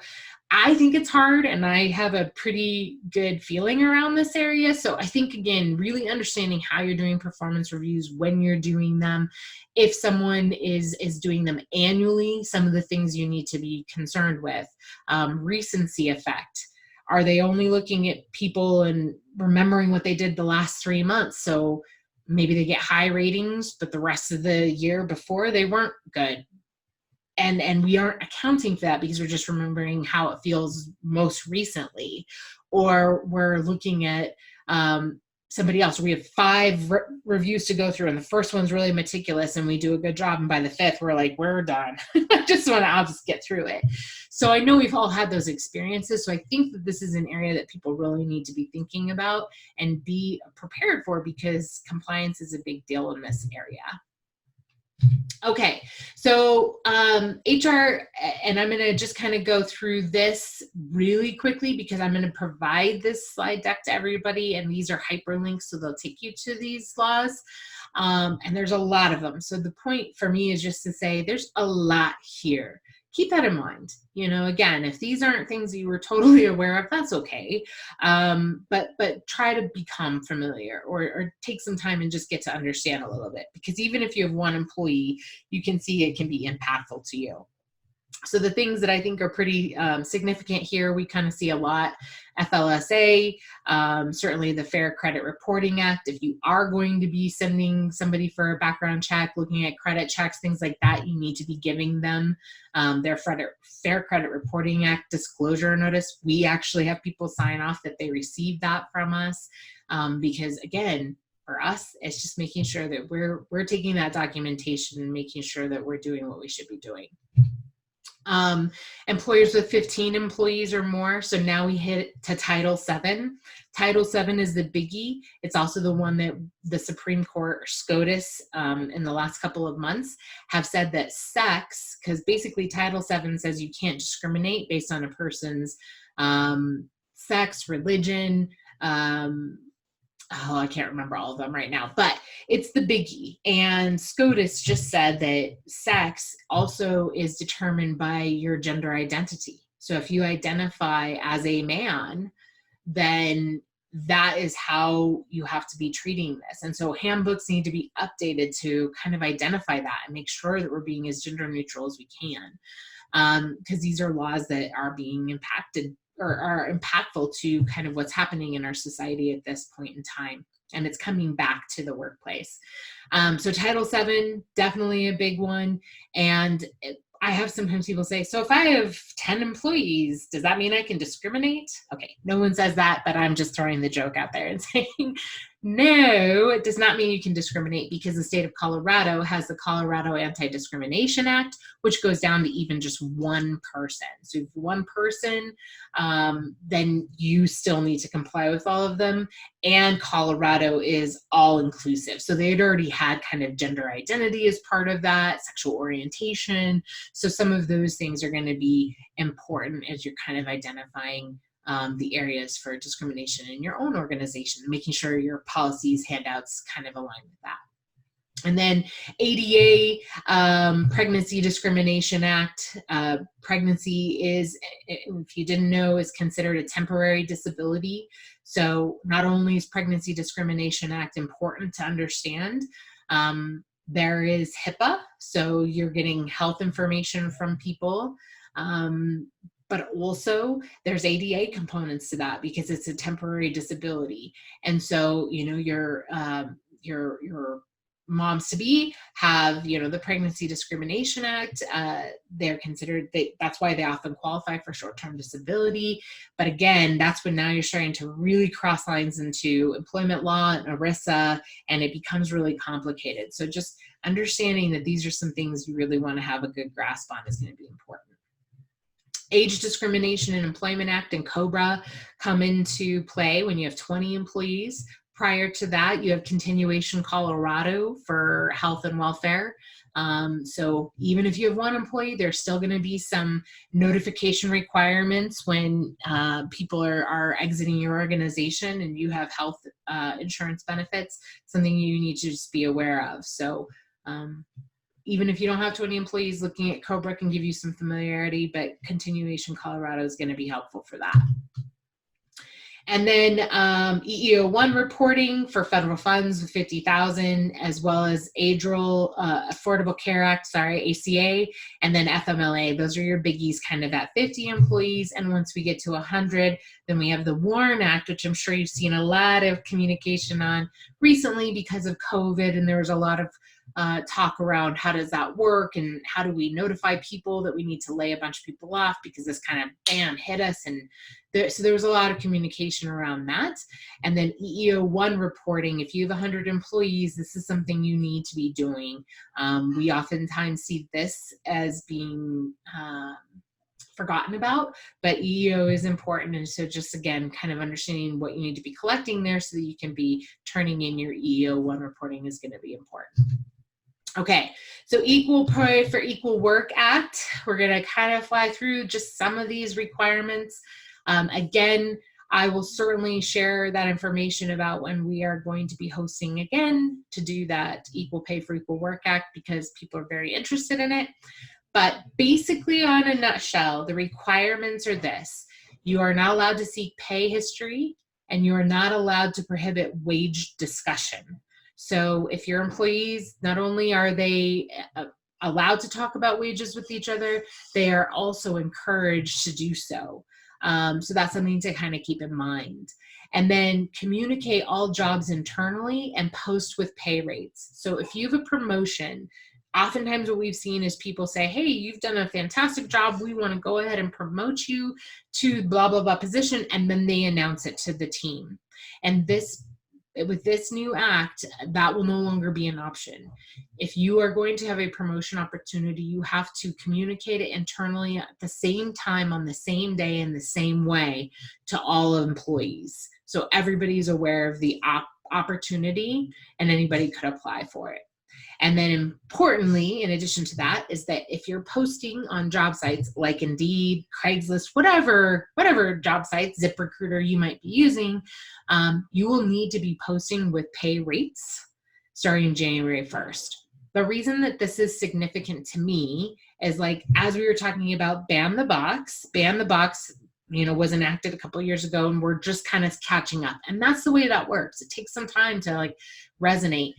I think it's hard, and I have a pretty good feeling around this area. So I think, again, really understanding how you're doing performance reviews, when you're doing them, if someone is doing them annually, some of the things you need to be concerned with. Recency effect. Are they only looking at people and remembering what they did the last 3 months? So maybe they get high ratings, but the rest of the year before they weren't good. And we aren't accounting for that because we're just remembering how it feels most recently. Or we're looking at somebody else. We have 5 reviews to go through, and the first one's really meticulous and we do a good job, and by the 5th we're like, we're done. I'll just get through it. So I know we've all had those experiences. So I think that this is an area that people really need to be thinking about and be prepared for, because compliance is a big deal in this area. Okay, so HR, and I'm going to just kind of go through this really quickly because I'm going to provide this slide deck to everybody, and these are hyperlinks, so they'll take you to these laws, and there's a lot of them. So the point for me is just to say there's a lot here. Keep that in mind. Again, if these aren't things you were totally aware of, that's okay. But try to become familiar, or take some time and just get to understand a little bit, because even if you have 1 employee, you can see it can be impactful to you. So the things that I think are pretty significant here, we kind of see a lot. FLSA, certainly the Fair Credit Reporting Act. If you are going to be sending somebody for a background check, looking at credit checks, things like that, you need to be giving them their Fair Credit Reporting Act disclosure notice. We actually have people sign off that they received that from us, because again, for us, it's just making sure that we're taking that documentation and making sure that we're doing what we should be doing. Employers with 15 employees or more. So now we hit to Title VII. Title VII is the biggie. It's also the one that the Supreme Court, or SCOTUS, in the last couple of months have said that sex, because basically Title VII says you can't discriminate based on a person's sex, religion, I can't remember all of them right now, but it's the biggie. And SCOTUS just said that sex also is determined by your gender identity. So if you identify as a man, then that is how you have to be treating this. And so handbooks need to be updated to kind of identify that and make sure that we're being as gender neutral as we can, because these are laws that are being impacted or are impactful to kind of what's happening in our society at this point in time. And it's coming back to the workplace. So Title VII, definitely a big one. And I have sometimes people say, so if I have 10 employees, does that mean I can discriminate? Okay, no one says that, but I'm just throwing the joke out there and saying, No, it does not mean you can discriminate, because the state of Colorado has the Colorado Anti-Discrimination Act, which goes down to even just one person. So if one person, then you still need to comply with all of them. And Colorado is all inclusive. So they had already had kind of gender identity as part of that, sexual orientation. So some of those things are going to be important as you're kind of identifying the areas for discrimination in your own organization, making sure your policies, handouts kind of align with that. And then ADA, Pregnancy Discrimination Act. Pregnancy is, if you didn't know, is considered a temporary disability. So not only is Pregnancy Discrimination Act important to understand, there is HIPAA, so you're getting health information from people. But also there's ADA components to that, because it's a temporary disability. And so, you know, your moms to be have, you know, the Pregnancy Discrimination Act. They're considered, that's why they often qualify for short-term disability. But again, that's when now you're starting to really cross lines into employment law and ERISA, and it becomes really complicated. So just understanding that these are some things you really want to have a good grasp on is going to be important. Age Discrimination and Employment Act and COBRA come into play when you have 20 employees. Prior to that, you have Continuation Colorado for health and welfare. So even if you have one employee, there's still going to be some notification requirements when people are exiting your organization and you have health insurance benefits, something you need to just be aware of. So even if you don't have 20 employees, looking at COBRA can give you some familiarity, but Continuation Colorado is going to be helpful for that. And then EEO1 reporting for federal funds with $50,000, as well as Affordable Care Act, ACA, and then FMLA. Those are your biggies kind of at 50 employees. And once we get to 100, then we have the WARN Act, which I'm sure you've seen a lot of communication on recently because of COVID, and there was a lot of talk around how does that work and how do we notify people that we need to lay a bunch of people off because this kind of bam hit us. And so there was a lot of communication around that. And then EEO1 reporting, if you have 100 employees, this is something you need to be doing. We oftentimes see this as being forgotten about, but EEO is important. And so just again, kind of understanding what you need to be collecting there so that you can be turning in your EEO1 reporting is going to be important. Okay, so Equal Pay for Equal Work Act. We're going to kind of fly through just some of these requirements. Again, I will certainly share that information about when we are going to be hosting again to do that Equal Pay for Equal Work Act, because people are very interested in it. But basically, on a nutshell, the requirements are this. You are not allowed to seek pay history, and you are not allowed to prohibit wage discussion. So if your employees, not only are they allowed to talk about wages with each other, they are also encouraged to do so. So that's something to kind of keep in mind. And then communicate all jobs internally and post with pay rates. So if you have a promotion, oftentimes what we've seen is people say, hey, you've done a fantastic job. We want to go ahead and promote you to blah, blah, blah position. And then they announce it to the team. And with this new act, that will no longer be an option. If you are going to have a promotion opportunity, you have to communicate it internally at the same time, on the same day, in the same way to all employees. So everybody's aware of the opportunity and anybody could apply for it. And then importantly, in addition to that, is that if you're posting on job sites like Indeed, Craigslist, whatever job site, ZipRecruiter you might be using, you will need to be posting with pay rates starting January 1st. The reason that this is significant to me is, like, as we were talking about Ban the Box, was enacted a couple of years ago, and we're just kind of catching up. And that's the way that works. It takes some time to resonate.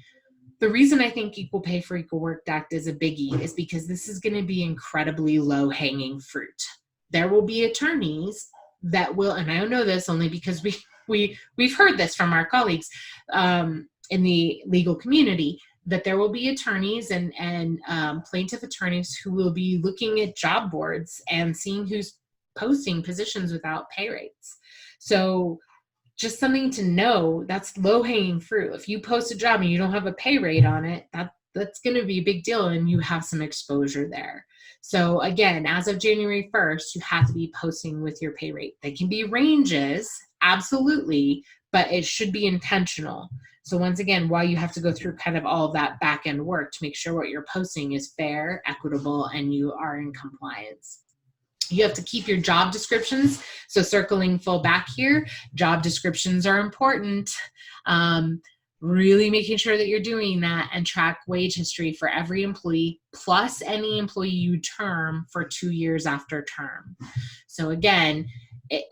The reason I think Equal Pay for Equal Work Act is a biggie is because this is going to be incredibly low-hanging fruit. There will be attorneys that will, and I know this only because we've heard this from our colleagues in the legal community, that there will be attorneys and plaintiff attorneys who will be looking at job boards and seeing who's posting positions without pay rates. So just something to know. That's low-hanging fruit. If you post a job and you don't have a pay rate on it, that's going to be a big deal, and you have some exposure there. So again, as of January 1st, you have to be posting with your pay rate. They can be ranges, absolutely, but it should be intentional. So once again, while you have to go through kind of all of that back end work to make sure what you're posting is fair, equitable, and you are in compliance. You have to keep your job descriptions. So circling full back here, job descriptions are important. Really making sure that you're doing that, and track wage history for every employee plus any employee you term for 2 years after term. So again,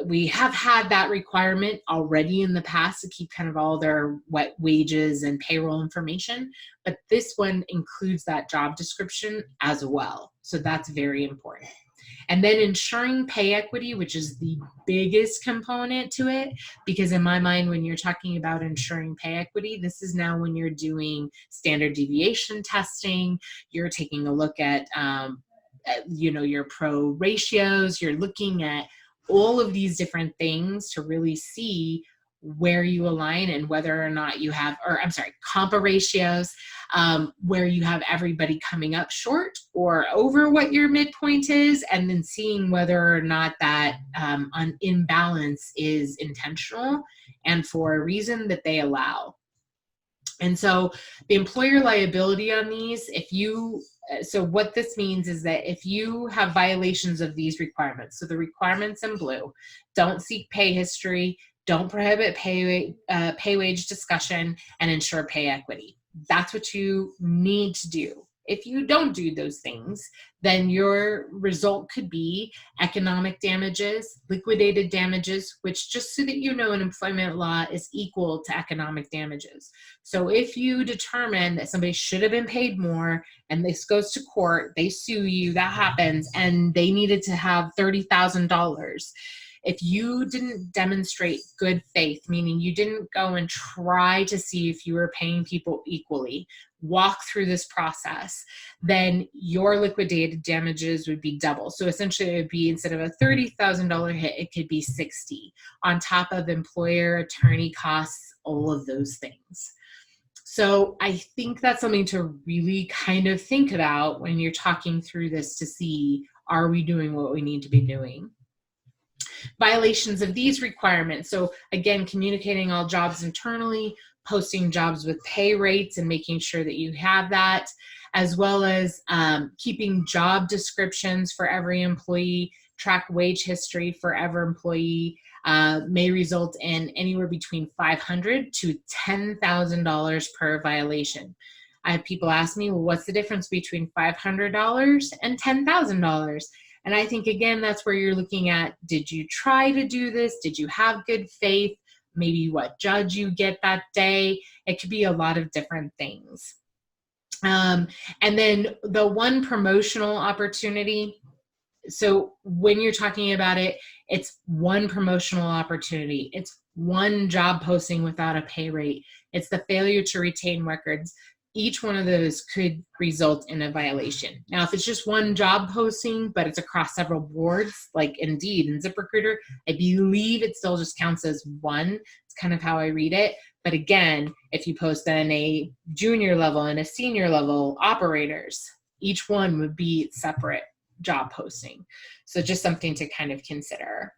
we have had that requirement already in the past to keep kind of all their wages and payroll information, but this one includes that job description as well. So that's very important. And then ensuring pay equity, which is the biggest component to it, because in my mind, when you're talking about ensuring pay equity, this is now when you're doing standard deviation testing, you're taking a look at your pro ratios, you're looking at all of these different things to really see where you align and whether or not you have, compa ratios, where you have everybody coming up short or over what your midpoint is, and then seeing whether or not that imbalance is intentional and for a reason that they allow. And so the employer liability on these, so what this means is that if you have violations of these requirements, so the requirements in blue, don't seek pay history, don't prohibit pay wage discussion, and ensure pay equity. That's what you need to do. If you don't do those things, then your result could be economic damages, liquidated damages, which, just so that you know, in employment law is equal to economic damages. So if you determine that somebody should have been paid more and this goes to court, they sue you, that happens, and they needed to have $30,000. If you didn't demonstrate good faith, meaning you didn't go and try to see if you were paying people equally, walk through this process, then your liquidated damages would be double. So essentially it would be, instead of a $30,000 hit, it could be 60 on top of employer, attorney costs, all of those things. So I think that's something to really kind of think about when you're talking through this, to see, are we doing what we need to be doing? Violations of these requirements. So again, communicating all jobs internally, posting jobs with pay rates and making sure that you have that, as well as keeping job descriptions for every employee, track wage history for every employee, may result in anywhere between $500 to $10,000 per violation. I have people ask me, well, what's the difference between $500 and $10,000? And I think, again, that's where you're looking at, did you try to do this? Did you have good faith? Maybe what judge you get that day. It could be a lot of different things. And then the one promotional opportunity. So when you're talking about it, it's one promotional opportunity. It's one job posting without a pay rate. It's the failure to retain records. Each one of those could result in a violation. Now, if it's just one job posting, but it's across several boards, like Indeed and ZipRecruiter, I believe it still just counts as one. It's kind of how I read it. But again, if you post then a junior level and a senior level operators, each one would be separate job posting. So just something to kind of consider.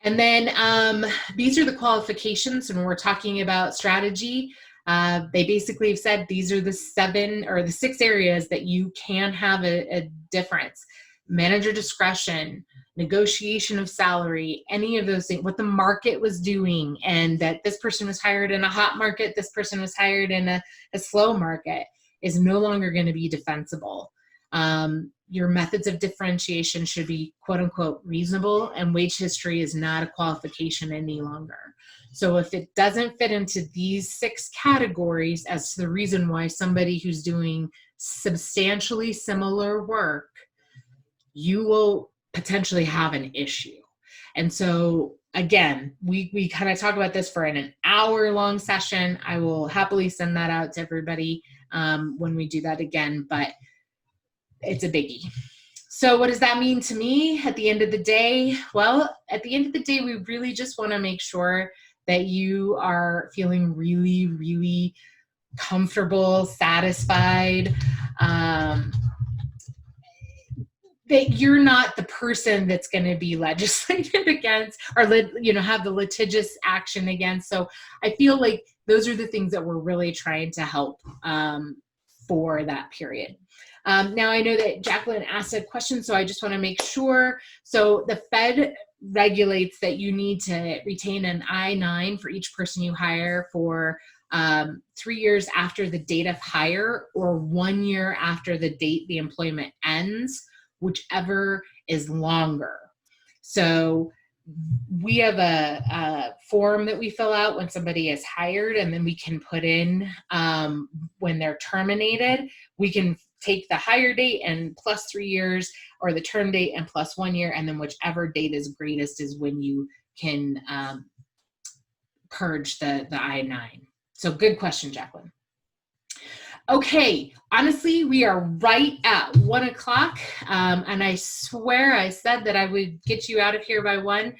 And then these are the qualifications when we're talking about strategy. They basically have said these are the 7 or the 6 areas that you can have a difference. Manager discretion, negotiation of salary, any of those things, what the market was doing, and that this person was hired in a hot market, this person was hired in a slow market, is no longer going to be defensible. Your methods of differentiation should be quote unquote reasonable, and wage history is not a qualification any longer. So if it doesn't fit into these 6 categories as to the reason why somebody who's doing substantially similar work, you will potentially have an issue. And so again, we kind of talk about this for an hour-long session. I will happily send that out to everybody when we do that again, but it's a biggie. So what does that mean to me at the end of the day? Well, at the end of the day, we really just want to make sure that you are feeling really, really comfortable, satisfied, that you're not the person that's going to be legislated against or have the litigious action against. So I feel like those are the things that we're really trying to help for that period. Now I know that Jacqueline asked a question, so I just want to make sure. So the Fed regulates that you need to retain an I-9 for each person you hire for 3 years after the date of hire or 1 year after the date the employment ends, whichever is longer. So we have a form that we fill out when somebody is hired, and then we can put in when they're terminated. We can take the hire date and plus 3 years, or the term date and plus 1 year, and then whichever date is greatest is when you can purge the I-9. So good question, Jacqueline. Okay, honestly, we are right at 1 o'clock, and I swear I said that I would get you out of here by 1.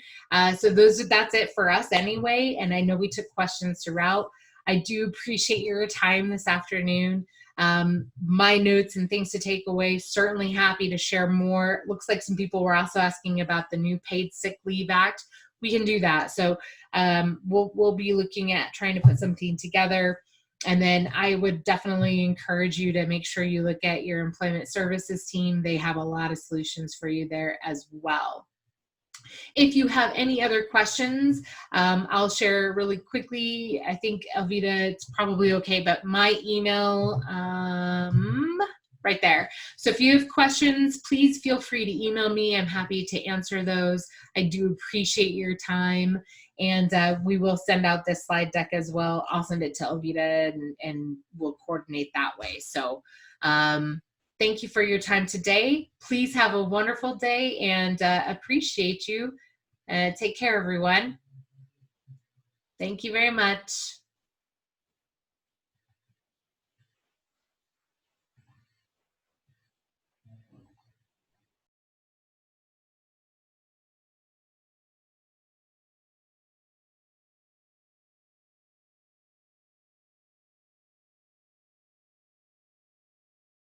So that's it for us anyway, and I know we took questions throughout. I do appreciate your time this afternoon. My notes and things to take away, certainly happy to share more. Looks like some people were also asking about the new Paid Sick Leave Act. We can do that. So we'll be looking at trying to put something together. And then I would definitely encourage you to make sure you look at your employment services team. They have a lot of solutions for you there as well. If you have any other questions, I'll share really quickly. I think, Elvita, it's probably okay, but my email, right there. So if you have questions, please feel free to email me. I'm happy to answer those. I do appreciate your time. And we will send out this slide deck as well. I'll send it to Elvita and we'll coordinate that way. So thank you for your time today. Please have a wonderful day and appreciate you. Take care, everyone. Thank you very much.